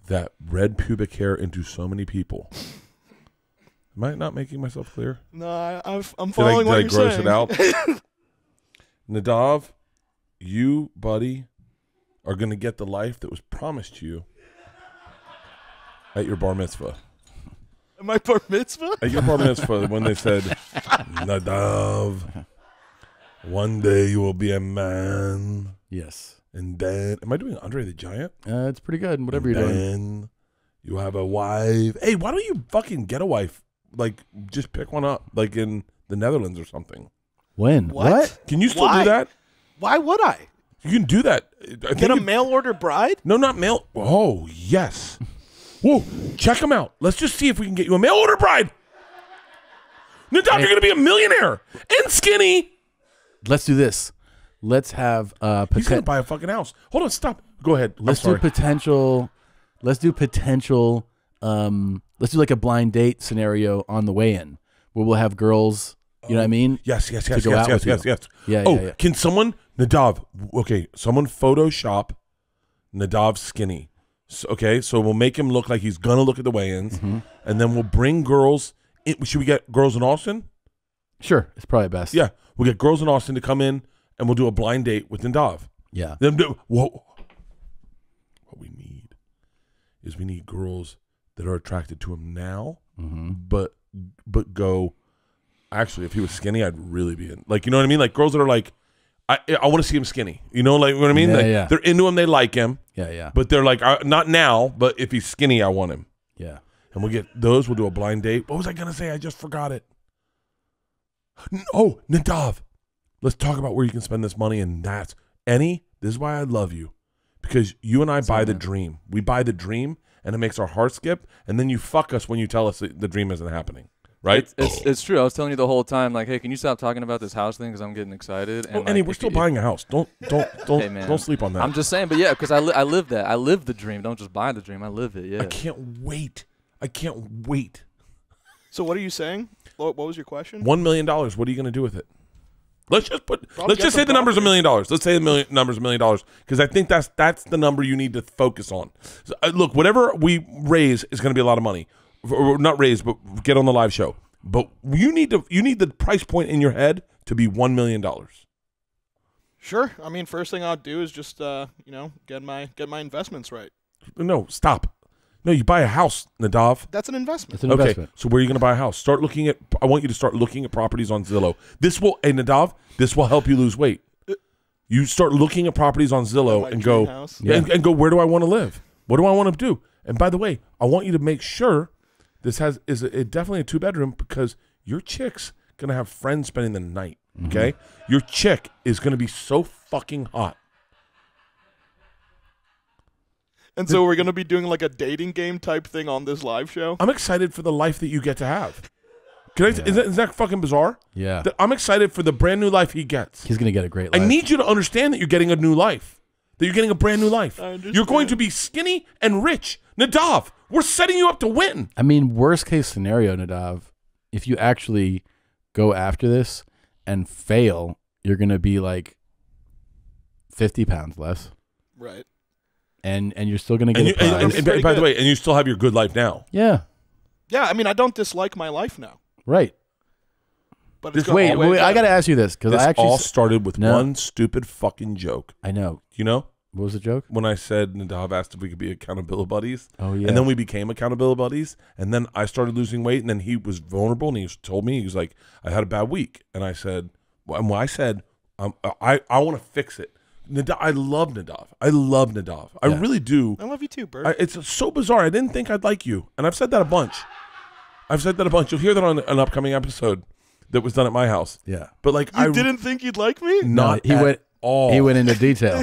that red pubic hair into so many people. Am I not making myself clear? No, I'm following what you're saying. Did I gross it out? Nadav, you, buddy, are going to get the life that was promised to you at your bar mitzvah. At my bar mitzvah? At your bar mitzvah, when they said, Nadav, one day you will be a man. Yes. And then, am I doing Andre the Giant? It's pretty good. Whatever you're doing. Then you have a wife. Hey, why don't you fucking get a wife? Like, just pick one up, like in the Netherlands or something. When? What? Can you still Why? do that? Why would I? You can do that. Get a mail order bride? No, not mail. Oh, yes. Whoa, check them out. Let's just see if we can get you a mail order bride. Nadav, you're going to be a millionaire and skinny. Let's do this. Let's have He's going to buy a fucking house. Hold on, stop. Go ahead. Let's do potential. Let's do like a blind date scenario on the way in, where we'll have girls. You know what I mean? Yes. Yes. Yeah. Can someone, Nadav? Okay, someone Photoshop Nadav skinny. So we'll make him look like he's gonna look at the weigh-ins, and then we'll bring girls. Should we get girls in Austin? Sure, it's probably best. Yeah, we'll get girls in Austin to come in, and we'll do a blind date with Nadav. Yeah. What we need is girls that are attracted to him now, but go. Actually, if he was skinny, I'd really be in. Like, you know what I mean? Like girls that are like, I want to see him skinny. You know, like what I mean? Yeah, They're into him, they like him. Yeah. But they're like, not now, but if he's skinny, I want him. Yeah. And we'll get those. We'll do a blind date. What was I going to say? I just forgot it. Oh, Nadav. Let's talk about where you can spend this money. And that's, Enny, this is why I love you. Because you and I buy the dream. We buy the dream, and it makes our heart skip. And then you fuck us when you tell us that the dream isn't happening. Right? It's true. I was telling you the whole time, like, hey, can you stop talking about this house thing because I'm getting excited. And Enny, we're still buying a house. Don't hey, man. Don't sleep on that. I'm just saying, but yeah, because I live that. I live the dream. Don't just buy the dream. I live it. Yeah. I can't wait. So what are you saying? What was your question? $1 million. What are you going to do with it? Let's just say the number's $1 million. Let's say the number's $1 million because I think that's the number you need to focus on. So, look, whatever we raise is going to be a lot of money. Or not raise, but get on the live show. But you need the price point in your head to be $1 million. Sure. I mean, first thing I'll do is just get my investments right. No, stop. No, you buy a house, Nadav. That's an investment. It's an investment. So where are you going to buy a house? I want you to start looking at properties on Zillow. Nadav, this will help you lose weight. You start looking at properties on Zillow and go, and go, where do I want to live? What do I want to do? And by the way, I want you to make sure this is definitely a 2-bedroom because your chick's going to have friends spending the night, okay? Your chick is going to be so fucking hot. And so we're going to be doing like a dating game type thing on this live show? I'm excited for the life that you get to have. Is that fucking bizarre? Yeah. I'm excited for the brand new life he gets. He's going to get a great life. I need you to understand that you're getting a new life. That you're getting a brand new life. You're going to be skinny and rich. Nadav, we're setting you up to win. I mean, worst case scenario, Nadav, if you actually go after this and fail, you're going to be like 50 pounds less. Right. And you're still going to get a prize. And by the way, and you still have your good life now. Yeah. Yeah, I mean, I don't dislike my life now. Right. But wait, I got to ask you this because I actually all started with one stupid fucking joke. I know. You know? What was the joke? When I said Nadav asked if we could be accountability buddies. Oh, yeah. And then we became accountability buddies. And then I started losing weight. And then he was vulnerable. And he told me, he was like, I had a bad week. And I said, I want to fix it. Nadav, I love Nadav. I really do. I love you too, Bert. It's so bizarre. I didn't think I'd like you. And I've said that a bunch. You'll hear that on an upcoming episode that was done at my house. Yeah. But like I didn't think you'd like me? Not he went all. He went into detail.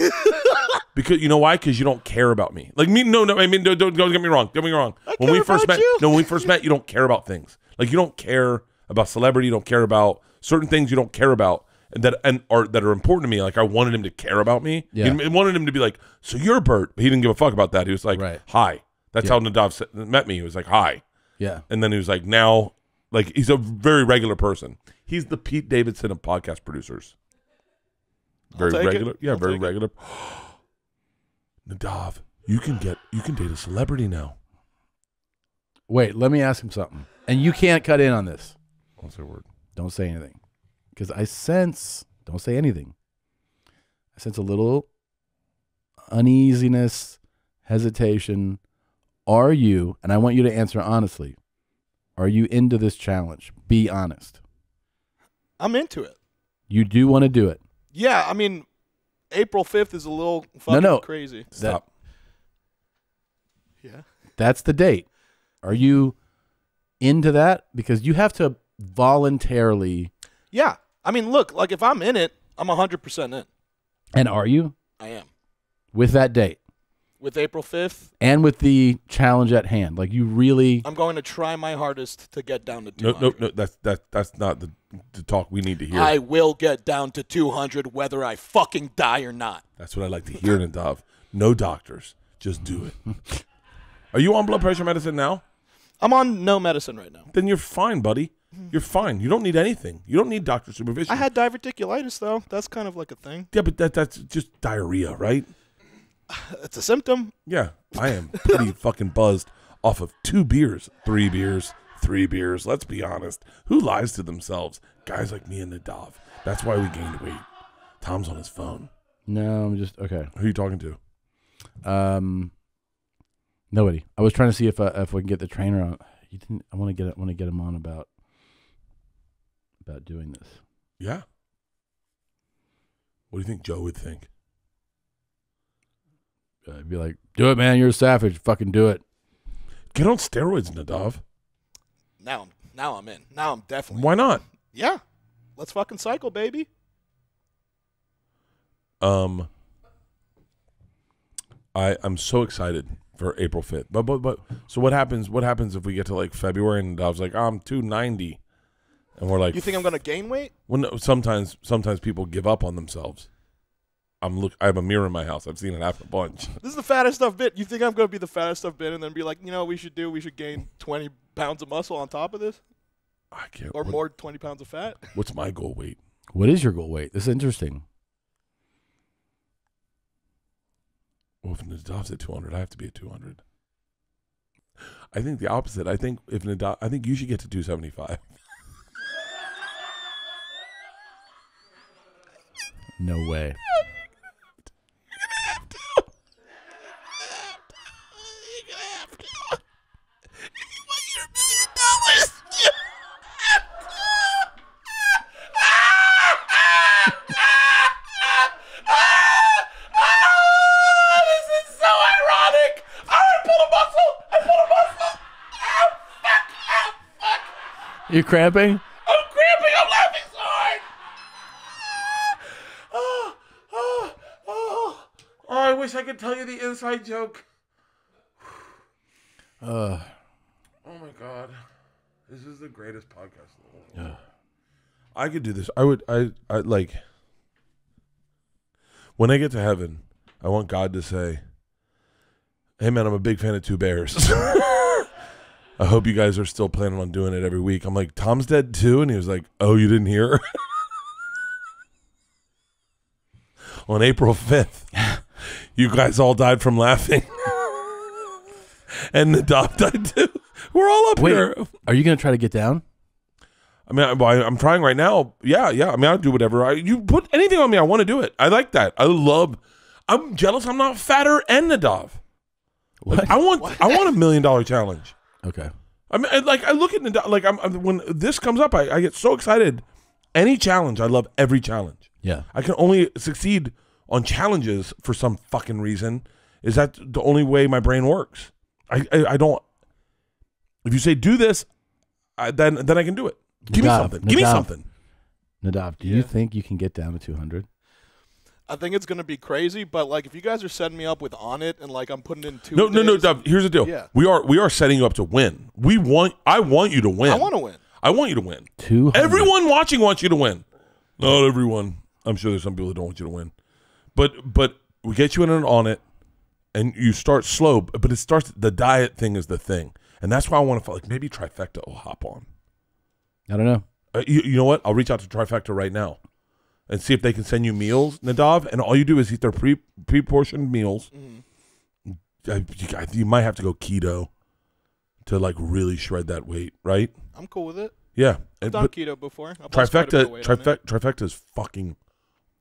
Because you know why? Because you don't care about me. Like me, no. I mean, don't get me wrong. Get me wrong. When we first met, you don't care about things. Like you don't care about celebrity. You don't care about certain things. You don't care about that are important to me. Like I wanted him to care about me. Yeah. I wanted him to be like, so you're Bert. But he didn't give a fuck about that. He was like, hi. That's how Nadav met me. He was like, hi. Yeah. And then he was like, now, like he's a very regular person. He's the Pete Davidson of podcast producers. Very regular. Yeah, very regular. Nadav, you can date a celebrity now. Wait, let me ask him something. And you can't cut in on this. Don't say a word. Don't say anything. Because don't say anything. I sense a little uneasiness, hesitation. Are you, and I want you to answer honestly, are you into this challenge? Be honest. I'm into it. You do want to do it? Yeah, I mean, April 5th is a little fucking crazy. Stop. Yeah. That's the date. Are you into that? Because you have to voluntarily. Yeah. I mean, look, like if I'm in it, I'm 100% in. And are you? I am. With that date? With April 5th? And with the challenge at hand. Like you really. I'm going to try my hardest to get down to 200. No. That's not the talk we need to hear. I will get down to 200 whether I fucking die or not. That's what I like to hear, Nadav. No doctors. Just do it. Are you on blood pressure medicine now? I'm on no medicine right now. Then you're fine, buddy. You're fine. You don't need anything. You don't need doctor supervision. I had diverticulitis, though. That's kind of like a thing. Yeah, but that's just diarrhea, right? It's a symptom. Yeah, I am pretty fucking buzzed off of 2 beers, 3 beers, 3 beers. Let's be honest. Who lies to themselves? Guys like me and Nadav. That's why we gained weight. Tom's on his phone. No, I'm just okay. Who are you talking to? Nobody. I was trying to see if we can get the trainer on. You didn't. I want to get him on about doing this. Yeah. What do you think Joe would think? I'd be like, do it, man. You're a savage. Fucking do it. Get on steroids, Nadav. Now I'm in. Now I'm definitely. Why not? Yeah. Let's fucking cycle, baby. I'm so excited for April 5th. But so what happens if we get to like February and Nadav's like, I'm 290. And we're like, you think I'm going to gain weight? Well, no, sometimes people give up on themselves. I have a mirror in my house. I've seen it happen a bunch. This is the fattest I've been. You think I'm going to be the fattest I've been and then be like, you know what we should do? We should gain 20 pounds of muscle on top of this? I can't. Or more 20 pounds of fat. What's my goal weight? What is your goal weight? This is interesting. Well, if Nadav's at 200, I have to be at 200. I think the opposite. I think you should get to 275. No way. You cramping? I'm cramping. I'm laughing so hard. Oh, I wish I could tell you the inside joke. Oh my God. This is the greatest podcast in the world. I could do this. I like, when I get to heaven, I want God to say, hey man, I'm a big fan of Two Bears. I hope you guys are still planning on doing it every week. I'm like, Tom's dead too? And he was like, oh, you didn't hear? On April 5th, you guys all died from laughing. And Nadav died too. We're all up here. Are you going to try to get down? I mean, I'm trying right now. Yeah. I mean, I'll do whatever. You put anything on me, I want to do it. I like that. I'm jealous I'm not fatter and Nadav. Like, I want a $1 million challenge. Okay. I mean, I look at Nadav, like when this comes up, I get so excited. Any challenge, I love every challenge. Yeah. I can only succeed on challenges for some fucking reason. Is that the only way my brain works? I don't. If you say do this, then I can do it. Give me something. Give me something. Nadav, do you think you can get down to 200? I think it's gonna be crazy, but like if you guys are setting me up with On It and like I'm putting in 2 No, days, Dov, here's the deal. Yeah. We are setting you up to win. I want you to win. I want to win. I want you to win. 200. Everyone watching wants you to win. Not everyone. I'm sure there's some people that don't want you to win. But we get you in an On It, and you start slow. But it starts. The diet thing is the thing, and that's why I want to like maybe Trifecta will hop on. I don't know. You know what? I'll reach out to Trifecta right now and see if they can send you meals, Nadav. And all you do is eat their pre-portioned meals. You might have to go keto to like really shred that weight, right? I'm cool with it. Yeah, I've done keto before. I've lost quite a bit of weight on it. Trifecta is fucking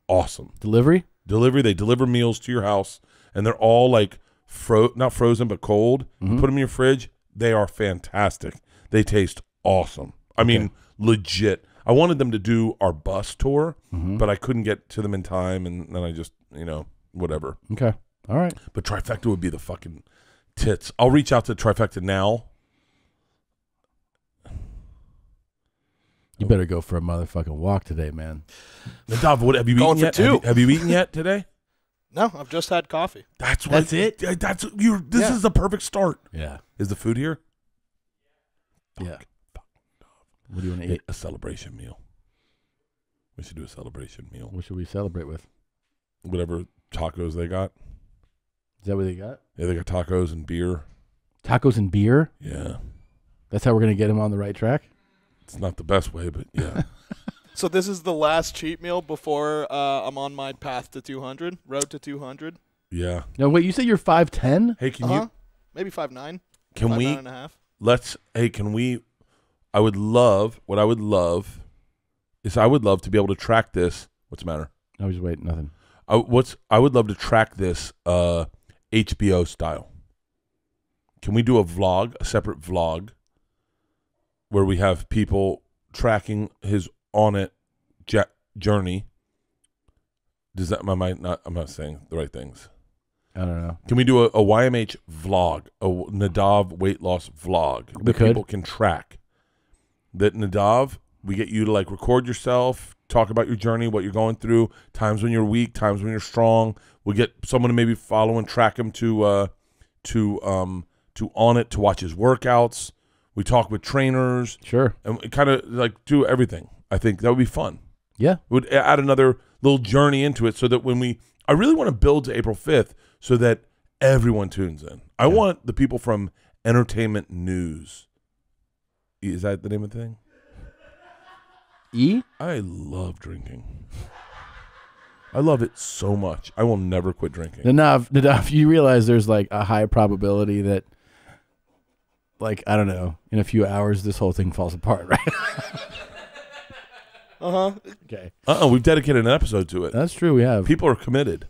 awesome. Delivery? They deliver meals to your house, and they're all like not frozen but cold. You put them in your fridge. They are fantastic. They taste awesome. I mean, legit. I wanted them to do our bus tour, but I couldn't get to them in time, and then I just, whatever. Okay. All right. But Trifecta would be the fucking tits. I'll reach out to Trifecta now. You better go for a motherfucking walk today, man. Nadav, what have you eaten yet? Have you eaten yet today? No, I've just had coffee. That's it. This is the perfect start. Yeah. Is the food here? Yeah. What do you want to eat? A celebration meal. We should do a celebration meal. What should we celebrate with? Whatever tacos they got. Is that what they got? Yeah, they got tacos and beer. Tacos and beer? Yeah. That's how we're going to get him on the right track? It's not the best way, but yeah. So this is the last cheat meal before I'm on my path to 200, road to 200. Yeah. No, wait, you said you're 5'10"? Hey, can you? Maybe 5'9". Can 5'9" we? and a half. Can we? I would love to be able to track this. What's the matter? I was just waiting, nothing. I would love to track this HBO style. Can we do a separate vlog where we have people tracking his On It journey? Does that I'm not saying the right things. I don't know. Can we do a YMH vlog, a Nadav weight loss vlog that people can track? That Nadav, we get you to like record yourself, talk about your journey, what you're going through, times when you're weak, times when you're strong. We'll get someone to maybe follow and track him to On It to watch his workouts. We talk with trainers. Sure. And we kind of like do everything. I think that would be fun. Yeah. It would add another little journey into it so that I really want to build to April 5th so that everyone tunes in. I want the people from Entertainment News. Is that the name of the thing? E? I love drinking. I love it so much. I will never quit drinking. Nadav, you realize there's like a high probability that, like, I don't know, in a few hours this whole thing falls apart, right? Okay. We've dedicated an episode to it. That's true. We have. People are committed.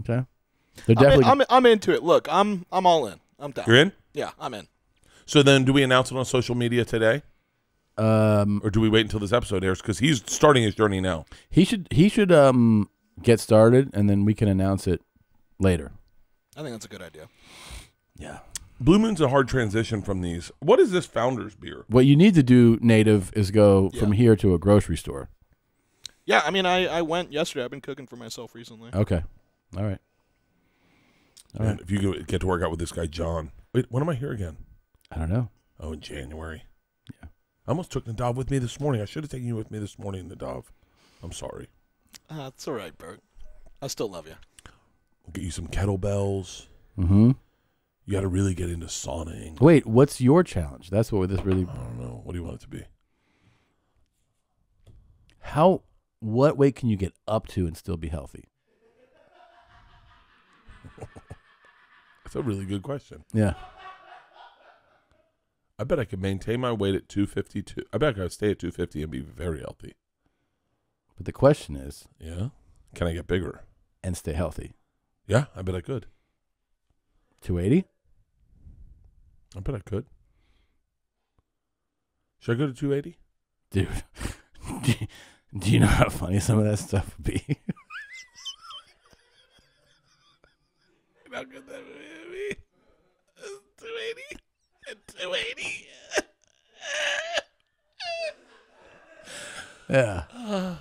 Okay. They're definitely. I'm into it. Look, I'm all in. I'm down. You're in? Yeah, I'm in. So then, do we announce it on social media today? Or do we wait until this episode airs? Because he's starting his journey now. He should get started, and then we can announce it later. I think that's a good idea. Yeah. Blue Moon's a hard transition from these. What is this Founders beer? What you need to do, Native, is go from here to a grocery store. Yeah, I mean, I went yesterday. I've been cooking for myself recently. Okay. All right. And if you get to work out with this guy, John. Wait, when am I here again? I don't know. Oh, in January. Yeah. I almost took Nadav with me this morning. I should have taken you with me this morning, Nadav. I'm sorry. It's all right, Bert. I still love you. We'll get you some kettlebells. Mm-hmm. You got to really get into saunaing. Wait, what's your challenge? That's what this really... I don't know. What do you want it to be? What weight can you get up to and still be healthy? That's a really good question. Yeah. I bet I could maintain my weight at 252. I bet I could stay at 250 and be very healthy. But the question is... Yeah? Can I get bigger? And stay healthy. Yeah, I bet I could. 280? I bet I could. Should I go to 280? Dude, do you know how funny some of that stuff would be? How good that would be? 280 and 280. Yeah.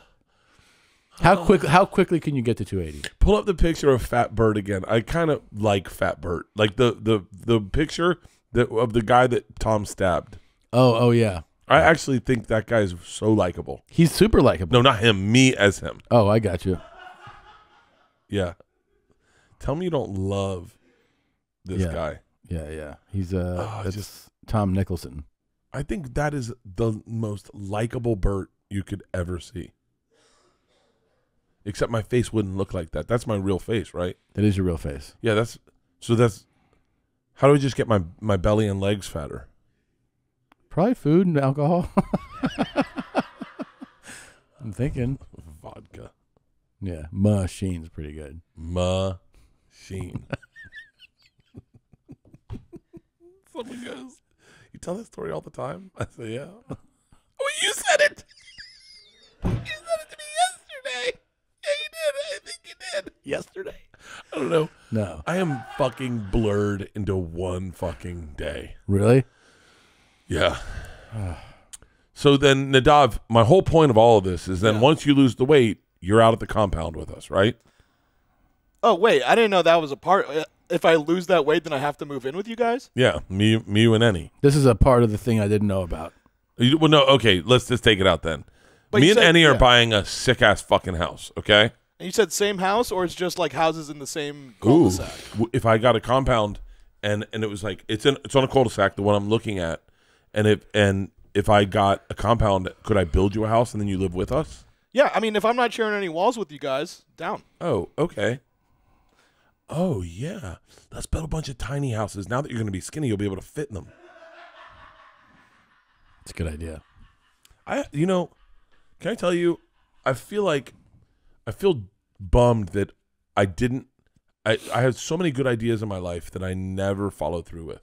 How quickly can you get to 280? Pull up the picture of Fat Bert again. I kind of like Fat Bert. Like the picture of the guy that Tom stabbed. Oh yeah. I actually think that guy is so likable. He's super likable. No, not him. Me as him. Oh, I got you. Yeah. Tell me you don't love this guy. Yeah. He's just just Tom Nicholson. I think that is the most likable Bert you could ever see. Except my face wouldn't look like that. That's my real face, right? That is your real face. Yeah, that's how do I just get my belly and legs fatter? Probably food and alcohol. I'm thinking. Vodka. Yeah, machine's pretty good. Machine. Someone goes, you tell that story all the time? I say, yeah. Oh, you said it. You said it to me yesterday. Yeah, you did. I think you did. Yesterday. I don't know. No. I am fucking blurred into one fucking day. Really? Yeah. So then, Nadav, my whole point of all of this is then once you lose the weight, you're out at the compound with us, right? Oh, wait. I didn't know that was a part. If I lose that weight, then I have to move in with you guys? Yeah, me, you, and Enny. This is a part of the thing I didn't know about. Well, no, okay, let's just take it out then. But me you and said- Enny are yeah. buying a sick-ass fucking house, okay? And you said same house, or it's just like houses in the same Ooh, cul-de-sac? if I got a compound and it was like it's on a cul-de-sac, the one I'm looking at, and if I got a compound, could I build you a house and then you live with us? Yeah, I mean, if I'm not sharing any walls with you guys, down. Oh, okay. Oh yeah, let's build a bunch of tiny houses. Now that you're going to be skinny, you'll be able to fit in them. It's a good idea. Can I tell you? I feel bummed that I didn't. I had so many good ideas in my life that I never followed through with.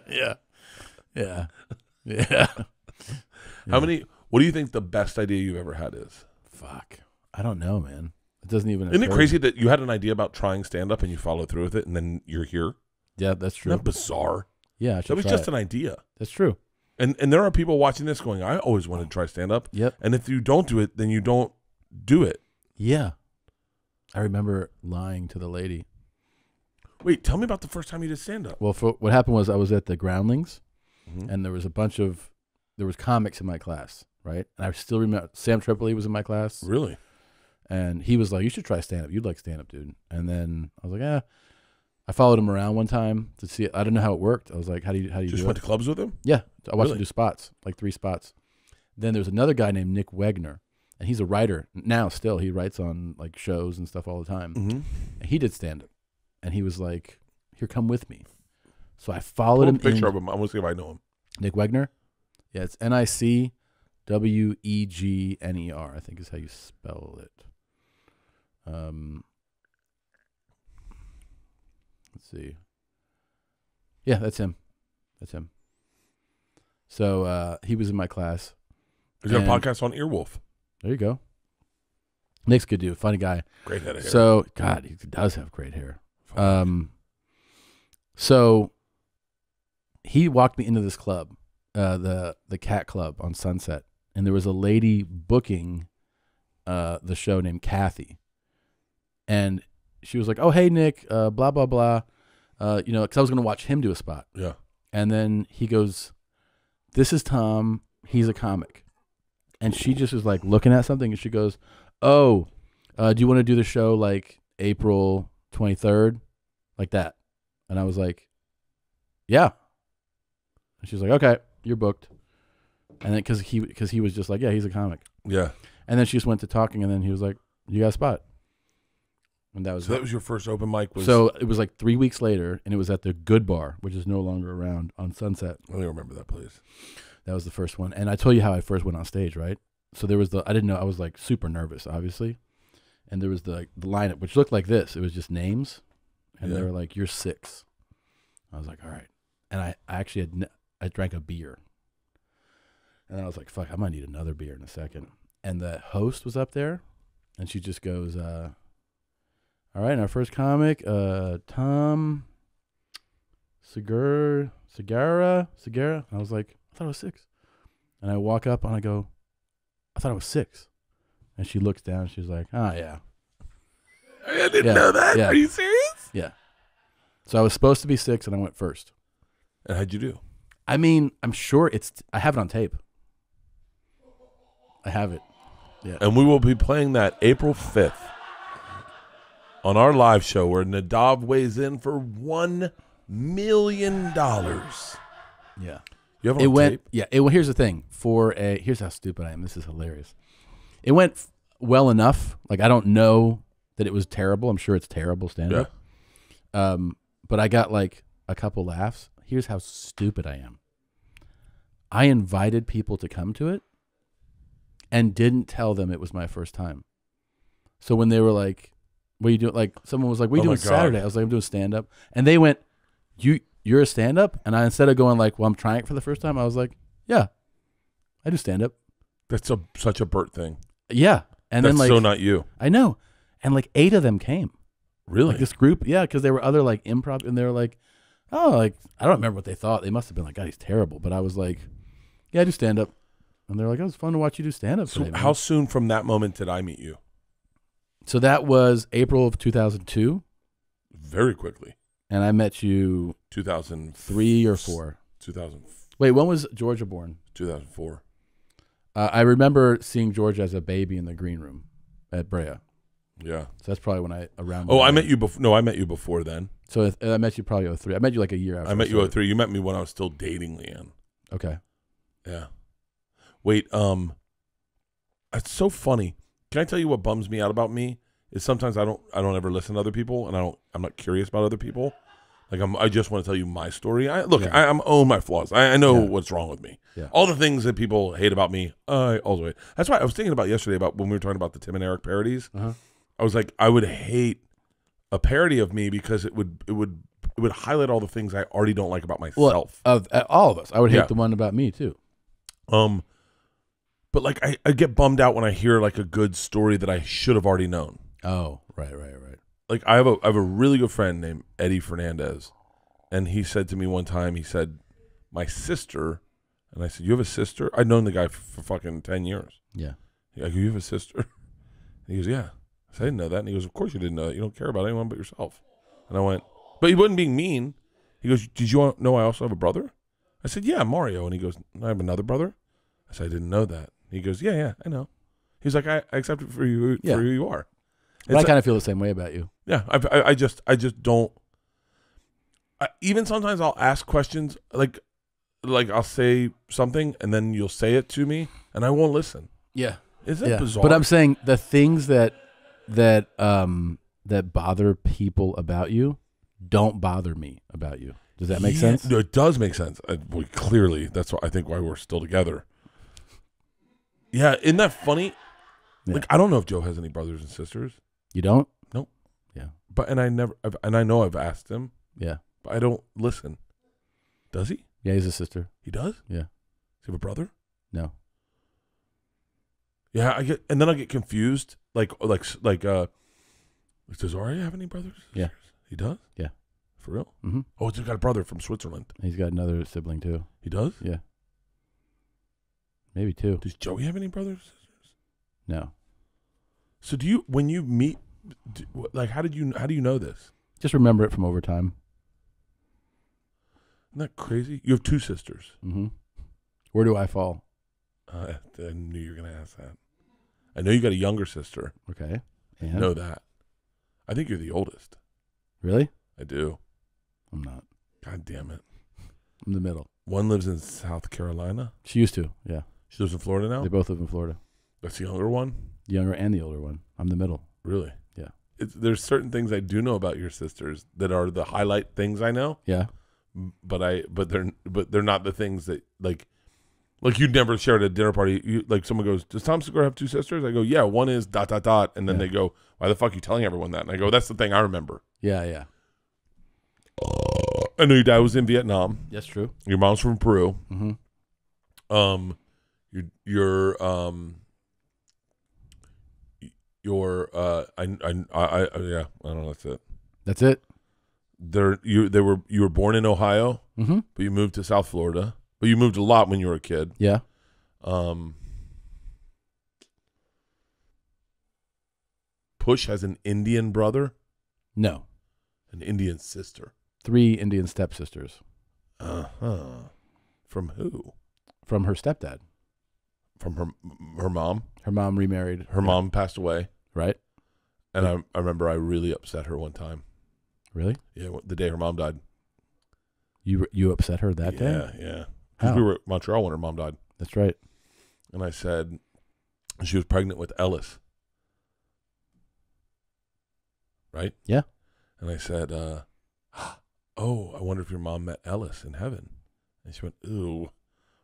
Yeah. How many? What do you think the best idea you've ever had is? Fuck. I don't know, man. It doesn't even. Isn't it occur crazy to me. that you had an idea about trying stand up and you followed through with it and then you're here? Yeah, that's true. Isn't that bizarre? Yeah, I That should was try just it. an idea. That's true. And there are people watching this going, I always wanted to try stand up. Yep. And if you don't do it, then you don't do it. Yeah. I remember lying to the lady. Wait, tell me about the first time you did stand up. Well, what happened was I was at the Groundlings, Mhm. and there was comics in my class, right? And I still remember Sam Tripoli was in my class, Really? and he was like, "You should try stand up. You'd like stand up, dude." And then I was like, "Yeah." I followed him around one time to see it. I didn't know how it worked. I was like, "How do you Just do went it?" to clubs with him? Yeah, I watched Really? him do spots, like 3 spots. Then there's another guy named Nick Wegner, and he's a writer now. Still, he writes on like shows and stuff all the time. And he did stand up, and he was like, "Here, come with me." So I followed him. Picture of him. I want to see if I know him. Nick Wegner. Yeah, it's NICWEGNER. I think is how you spell it. Let's see. Yeah, that's him. That's him. So he was in my class. He's got a podcast on Earwolf. There you go. Nick's good dude, funny guy. Great head of hair. So God, he does have great hair. So he walked me into this club, the Cat Club on Sunset, and there was a lady booking the show named Kathy, and she was like, "Oh, hey Nick, blah blah blah," you know, because I was gonna watch him do a spot. Yeah. And then he goes, "This is Tom. He's a comic," and she just was like looking at something, and she goes, "Oh, do you want to do the show like April 23rd, like that?" And I was like, "Yeah." And she's like, "Okay, you're booked." And then because he was just like, "Yeah, he's a comic." Yeah. And then she just went to talking, and then he was like, "You got a spot." And that was So that was your first open mic? So it was like 3 weeks later, and it was at the Good Bar, which is no longer around, on Sunset. I don't remember that place. That was the first one. And I told you how I first went on stage, right? So there was I didn't know, I was like super nervous, obviously. And there was the lineup, which looked like this. It was just names. And they were like, "You're 6." I was like, "All right." And I actually I drank a beer. And then I was like, "Fuck, I might need another beer in a second." And the host was up there, and she just goes, "All right, and our first comic, Tom Segura. And I was like, "I thought it was 6." And I walk up and I go, "I thought it was 6." And she looks down. She's like, "Oh, yeah." I didn't know that. Yeah. Are you serious? Yeah. So I was supposed to be 6, and I went first. And how'd you do? I mean, I'm sure I have it on tape. I have it. Yeah. And we will be playing that April 5th on our live show where Nadav weighs in for $1 million. Yeah. You have it on tape? Yeah. Here's the thing. Here's how stupid I am. This is hilarious. It went well enough. Like, I don't know that it was terrible. I'm sure it's terrible stand-up. Yeah. But I got like a couple laughs. Here's how stupid I am. I invited people to come to it and didn't tell them it was my first time. So when they were like, "What are you doing?" Like, someone was like, "What are you doing Saturday?" I was like, "I'm doing stand-up." And they went, You're a stand-up? And I, instead of going like, "Well, I'm trying it for the first time," I was like, "Yeah, I do stand-up." That's such a Bert thing. Yeah. And That's then like, so not you. I know. And like 8 of them came. Really? Like this group, yeah, because there were other like improv, and they were like, "Oh, like," I don't remember what they thought. They must have been like, "God, he's terrible." But I was like, "Yeah, I do stand up." And they're like, "Oh, it's fun to watch you do stand up." So how soon from that moment did I meet you? So that was April of 2002. Very quickly. And I met you 2003 or 4. 2000. Wait, when was Georgia born? 2004. I remember seeing Georgia as a baby in the green room at Brea. Yeah. So that's probably when I met you before. No, I met you before then. So I met you probably 03. I met you like a year after. I met you 03. You met me when I was still dating Leanne. Okay. Yeah. Wait, it's so funny. Can I tell you what bums me out about me? Is sometimes I don't ever listen to other people, and I'm not curious about other people. Like I just want to tell you my story. I own my flaws. I know what's wrong with me. Yeah. All the things that people hate about me, I also hate. That's why I was thinking about yesterday about when we were talking about the Tim and Eric parodies. Uh-huh. I was like, I would hate a parody of me because it would highlight all the things I already don't like about myself. Well, of all of us, I would hate the one about me too. But like I get bummed out when I hear like a good story that I should have already known. Oh, right. Like I have a really good friend named Eddie Fernandez, and he said to me one time, he said, "My sister," and I said, "You have a sister?" I'd known the guy for fucking 10 years. Yeah. He goes, "You have a sister?" And he goes, "Yeah." I said, "I didn't know that." And he goes, "Of course you didn't know that. You don't care about anyone but yourself." And I went, but he wasn't being mean. He goes, "Did you know I also have a brother?" I said, "Yeah, Mario." And he goes, "I have another brother?" I said, "I didn't know that." He goes, "Yeah, I know." He's like, "I accept it for you for who you are." But I kind of feel the same way about you. Yeah, I just don't. Even sometimes I'll ask questions like I'll say something and then you'll say it to me and I won't listen. Yeah. Isn't that bizarre? But I'm saying the things that bother people about you don't bother me about you. Does that make sense? No, it does make sense. Clearly, that's I think why we're still together. Yeah, isn't that funny? Yeah. Like, I don't know if Joe has any brothers and sisters. You don't? Nope. Yeah. But I know I've asked him. Yeah. But I don't listen. Does he? Yeah, he's a sister. He does? Yeah. Does he have a brother? No. Yeah, I get confused. Like does Aria have any brothers? Yeah. He does? Yeah. For real? Mm-hmm. Oh, he's got a brother from Switzerland. He's got another sibling too. He does? Yeah. Maybe two. Does Joey have any brothers or sisters? No. So when you meet, how do you know this? Just remember it from over time. Isn't that crazy? You have two sisters. Mm-hmm. Where do I fall? I knew you were going to ask that. I know you got a younger sister. Okay. I know that. I think you're the oldest. Really? I do. I'm not. God damn it. I'm the middle. One lives in South Carolina. She used to, yeah. She lives in Florida now? They both live in Florida. That's the younger one? The younger and the older one. I'm the middle. Really? Yeah. There's certain things I do know about your sisters that are the highlight things I know. Yeah. But they're not the things that like you'd never share at a dinner party. Like someone goes, "Does Tom Segura have two sisters?" I go, "Yeah, one is ... and then they go, "Why the fuck are you telling everyone that?" And I go, "That's the thing I remember." Yeah, yeah. I know your dad was in Vietnam. That's true. Your mom's from Peru. Mm-hmm. I don't know. That's it. That's it. You were born in Ohio, mm-hmm. but you moved to South Florida. But you moved a lot when you were a kid. Yeah. Push has an Indian brother. No. An Indian sister. 3 Indian stepsisters. From who? From her stepdad. From her mom. Her mom remarried. Her mom passed away. Right. And I remember I really upset her one time. Really? Yeah, the day her mom died. You upset her that day? Yeah, yeah. Because we were at Montreal when her mom died. That's right. And I said she was pregnant with Ellis. Right? Yeah. And I said, oh, I wonder if your mom met Ellis in heaven. And she went, ooh,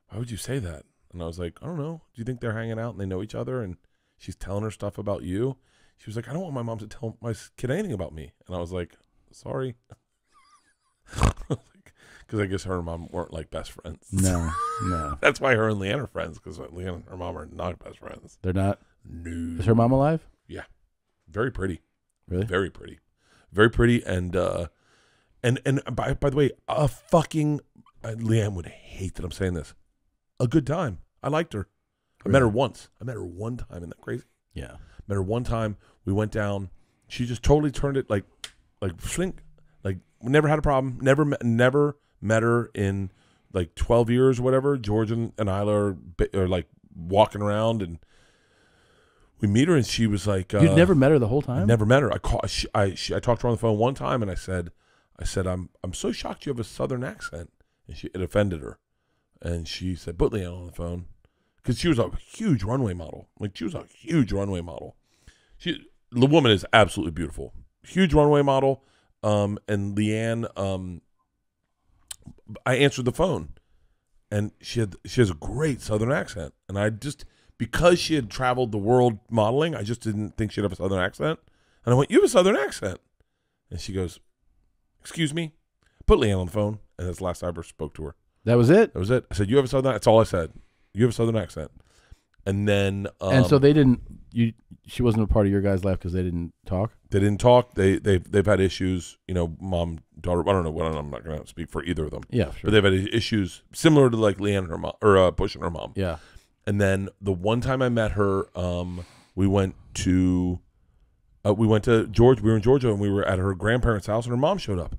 why would you say that? And I was like, I don't know. Do you think they're hanging out and they know each other and she's telling her stuff about you? She was like, I don't want my mom to tell my kid anything about me. And I was like, sorry. Because I guess her and mom weren't like best friends. No. That's why her and Leanne are friends, because Leanne and her mom are not best friends. They're not? No. Is her mom alive? Yeah. Very pretty. Really? Very pretty. Very pretty. And by the way, a fucking, Leanne would hate that I'm saying this, a good time. I liked her. I met her once. I met her one time. Isn't that crazy? Yeah. Met her one time. We went down. She just totally turned it like slink. Like, never had a problem. Never met her in like 12 years or whatever. George and Isla are like walking around, and we meet her, and she was like, you'd never met her the whole time? I never met her. I talked to her on the phone one time, and I said, I'm so shocked you have a Southern accent, and it offended her, and she said, put Leanne on the phone, because she was a huge runway model. Like, she was a huge runway model. The woman is absolutely beautiful, huge runway model. And Leanne, I answered the phone, and she has a great Southern accent, and I just, because she had traveled the world modeling, I just didn't think she'd have a Southern accent, and I went, you have a Southern accent, and she goes, excuse me, put Leanne on the phone, and that's the last I ever spoke to her. That was it? That was it. I said, you have a Southern, that's all I said. You have a Southern accent. And then, and so they didn't, she wasn't a part of your guys' life because they didn't talk? They didn't talk. They've had issues, mom, daughter. I don't know. I'm not going to speak for either of them. Yeah, sure. But they've had issues similar to like Leanne and her mom, or Push and her mom. Yeah. And then the one time I met her, we went to Georgia. We were in Georgia, and we were at her grandparents' house, and her mom showed up.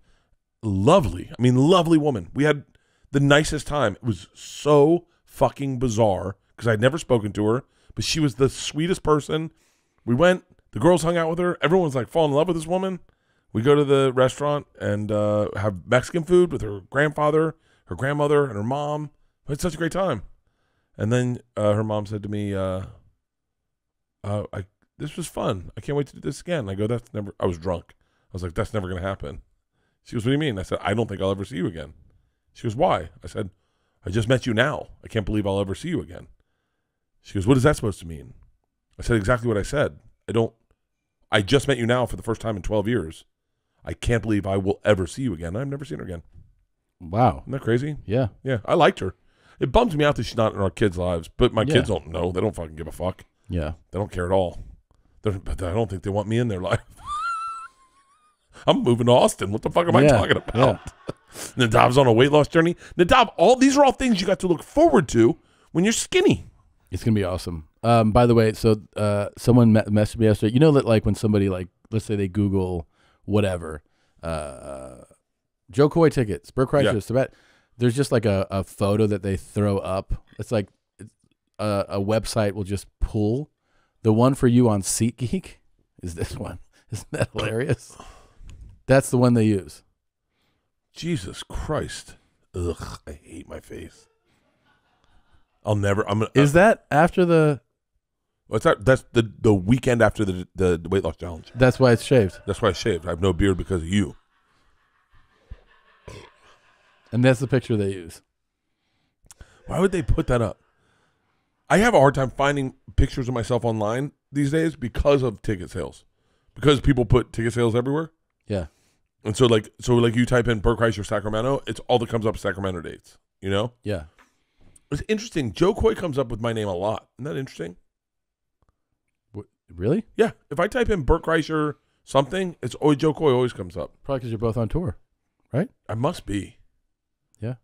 Lovely. I mean, lovely woman. We had the nicest time. It was so fucking bizarre because I'd never spoken to her, but she was the sweetest person. We went. The girls hung out with her. Everyone's like falling in love with this woman. We go to the restaurant and have Mexican food with her grandfather, her grandmother, and her mom. We had such a great time. And then her mom said to me, this was fun. I can't wait to do this again. I go, that's never, I was drunk. I was like, that's never going to happen. She goes, what do you mean? I said, I don't think I'll ever see you again. She goes, why? I said, I just met you now. I can't believe I'll ever see you again. She goes, what is that supposed to mean? I said exactly what I said. I just met you now for the first time in 12 years. I can't believe I will ever see you again. I've never seen her again. Wow. Isn't that crazy? Yeah. Yeah, I liked her. It bums me out that she's not in our kids' lives, but my kids don't know. They don't fucking give a fuck. Yeah. They don't care at all. But I don't think they want me in their life. I'm moving to Austin. What the fuck am I talking about? Yeah. Nadav's on a weight loss journey. Nadav, these are all things you got to look forward to when you're skinny. It's going to be awesome. By the way, so someone messaged me yesterday. You know that like when somebody like, let's say they Google whatever, Joe Coy tickets, Bert Kreischer, Tibet, there's just like a photo that they throw up. It's like a website will just pull. The one for you on SeatGeek is this one. Isn't that hilarious? That's the one they use. Jesus Christ. Ugh, I hate my face. Is that after the... What's that? That's the weekend after the weight loss challenge. That's why it's shaved. That's why I shaved. I have no beard because of you. And that's the picture they use. Why would they put that up? I have a hard time finding pictures of myself online these days because of ticket sales. Because people put ticket sales everywhere. Yeah. And so like you type in Bert Kreischer Sacramento, it's all that comes up Sacramento dates, you know? Yeah. It's interesting. Joe Coy comes up with my name a lot. Isn't that interesting? What, really? Yeah. If I type in Bert Kreischer something, it's always Joe Coy always comes up. Probably because you're both on tour, right? I must be. Yeah.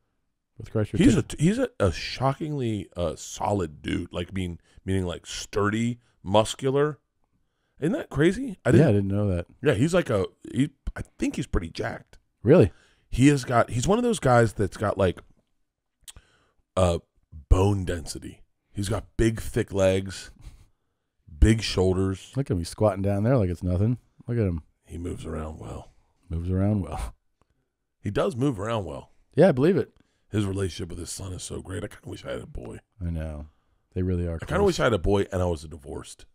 With Kreischer. He's a shockingly solid dude. Like meaning like sturdy, muscular. Isn't that crazy? I didn't know that. Yeah, he's like I think he's pretty jacked. Really? He's one of those guys that's got like bone density. He's got big, thick legs, big shoulders. Look at him. He's squatting down there like it's nothing. Look at him. He moves around well. He does move around well. Yeah, I believe it. His relationship with his son is so great. I kind of wish I had a boy. I know. They really are. I kind of wish I had a boy and I was divorced.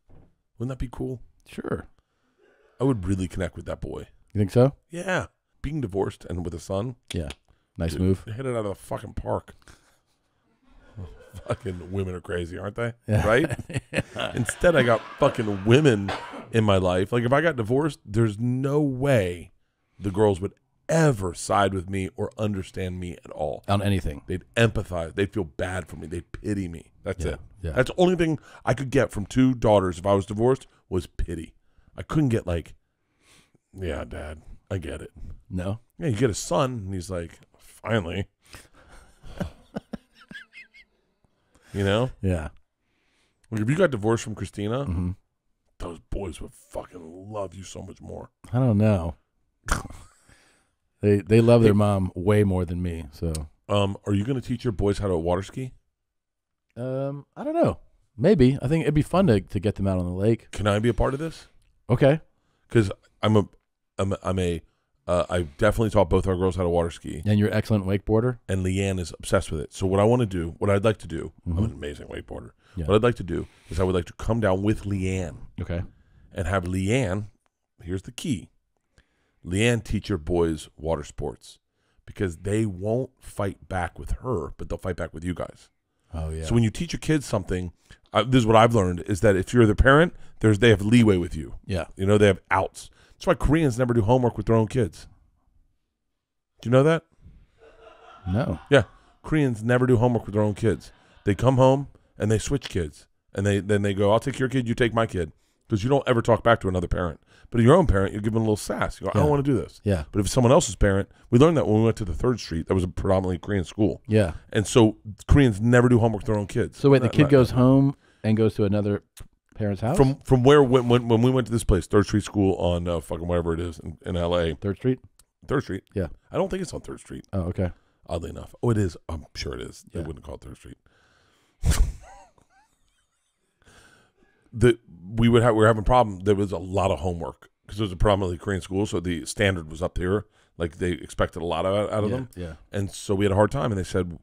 Wouldn't that be cool? Sure. I would really connect with that boy. You think so? Yeah. Being divorced and with a son. Yeah. Nice move. Hit it out of the fucking park. Fucking women are crazy, aren't they? Yeah. Right? Yeah. Instead, I got fucking women in my life. Like, if I got divorced, there's no way the girls would ever side with me or understand me at all. On anything. They'd empathize. They'd feel bad for me. They'd pity me. That's it. Yeah. That's the only thing I could get from two daughters if I was divorced was pity. I couldn't get like, yeah, Dad, I get it. No? Yeah, you get a son, and he's like, finally. You know? Yeah. Like, if you got divorced from Christina, mm-hmm. those boys would fucking love you so much more. I don't know. They love their mom way more than me. So, are you going to teach your boys how to water ski? I don't know. Maybe. I think it'd be fun to get them out on the lake. Can I be a part of this? Okay. Because I definitely taught both our girls how to water ski. And you're an excellent wakeboarder? And Leanne is obsessed with it. So what I'd like to do, mm-hmm. I'm an amazing wakeboarder. Yeah. What I'd like to do is I would like to come down with Leanne. Okay. And have Leanne, here's the key, Leanne teach your boys water sports. Because they won't fight back with her, but they'll fight back with you guys. Oh, yeah. So when you teach your kids something, this is what I've learned, is that if you're the parent, they have leeway with you. Yeah. You know, they have outs. That's why Koreans never do homework with their own kids. Do you know that? No. Yeah. Koreans never do homework with their own kids. They come home and they switch kids. And then they go, I'll take your kid, you take my kid. Because you don't ever talk back to another parent. But your own parent, you give them a little sass. You go, I don't want to do this. Yeah. But if it's someone else's parent, we learned that when we went to the 3rd Street. That was a predominantly Korean school. Yeah. And so Koreans never do homework with their own kids. So wait, the kid goes home and goes to another parent's house? From where, when we went to this place, 3rd Street School on fucking whatever it is in L.A. 3rd Street? 3rd Street. Yeah. I don't think it's on 3rd Street. Oh, okay. Oddly enough. Oh, it is. I'm sure it is. Yeah. They wouldn't call it 3rd Street. we were having a problem. There was a lot of homework because it was a predominantly Korean school, so the standard was up there. Like they expected a lot out of them. Yeah. And so we had a hard time. And they said,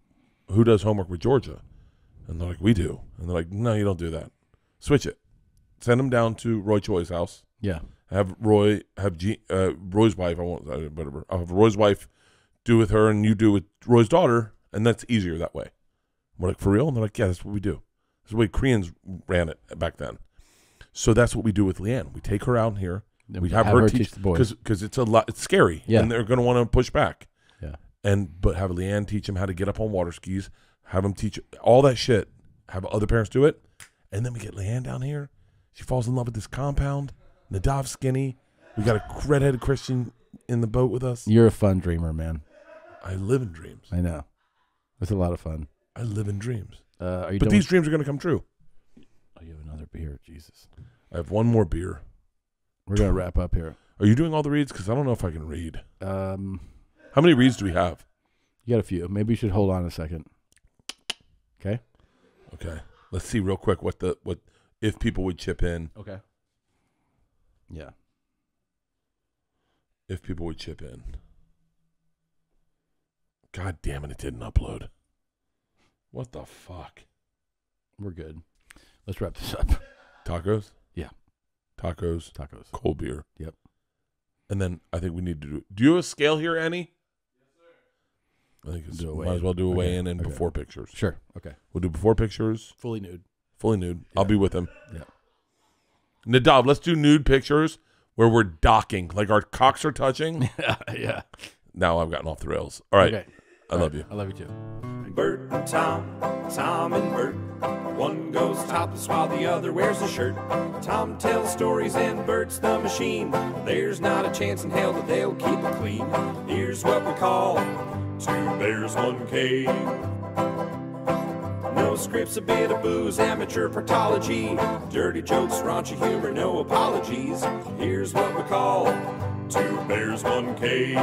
"Who does homework with Georgia?" And they're like, we do. And they're like, no, you don't do that. Switch it. Send them down to Roy Choi's house. Yeah. Have Roy's wife, whatever. I'll have Roy's wife do with her and you do with Roy's daughter, and that's easier that way. We're like, for real? And they're like, yeah, that's what we do. That's the way Koreans ran it back then. So that's what we do with Leanne. We take her out here. We have her teach the boys. Because it's a lot. It's scary. Yeah. And they're going to want to push back. Yeah. But have Leanne teach them how to get up on water skis. Have them teach all that shit. Have other parents do it. And then we get Leanne down here. She falls in love with this compound. Nadav's skinny. We got a redheaded Christian in the boat with us. You're a fun dreamer, man. I live in dreams. I know. It's a lot of fun. I live in dreams. But these dreams are going to come true. Oh, you have another beer. Jesus. I have one more beer. We're going to wrap up here. Are you doing all the reads? Because I don't know if I can read. How many reads do we have? You got a few. Maybe you should hold on a second. Okay? Okay. Let's see real quick what if people would chip in. Okay. Yeah. If people would chip in. God damn it didn't upload. What the fuck? We're good. Let's wrap this up. Tacos? Yeah. Tacos. Cold beer. Yep. And then I think we need to do you have a scale here, Enny? Yes, sir. I think it's, might as well do a weigh-in and before pictures. Sure. Okay. We'll do before pictures. Fully nude. Yeah. I'll be with him. Yeah. Nadav, let's do nude pictures where we're docking, like our cocks are touching. Yeah. Now I've gotten off the rails. All right. Okay. I love you. I love you too. Bert and Tom, Tom and Bert. One goes topless while the other wears a shirt. Tom tells stories and Bert's the machine. There's not a chance in hell that they'll keep it clean. Here's what we call Two Bears, One Cave. No scripts, a bit of booze, amateur partology. Dirty jokes, raunchy humor, no apologies. Here's what we call Two Bears, One Cave.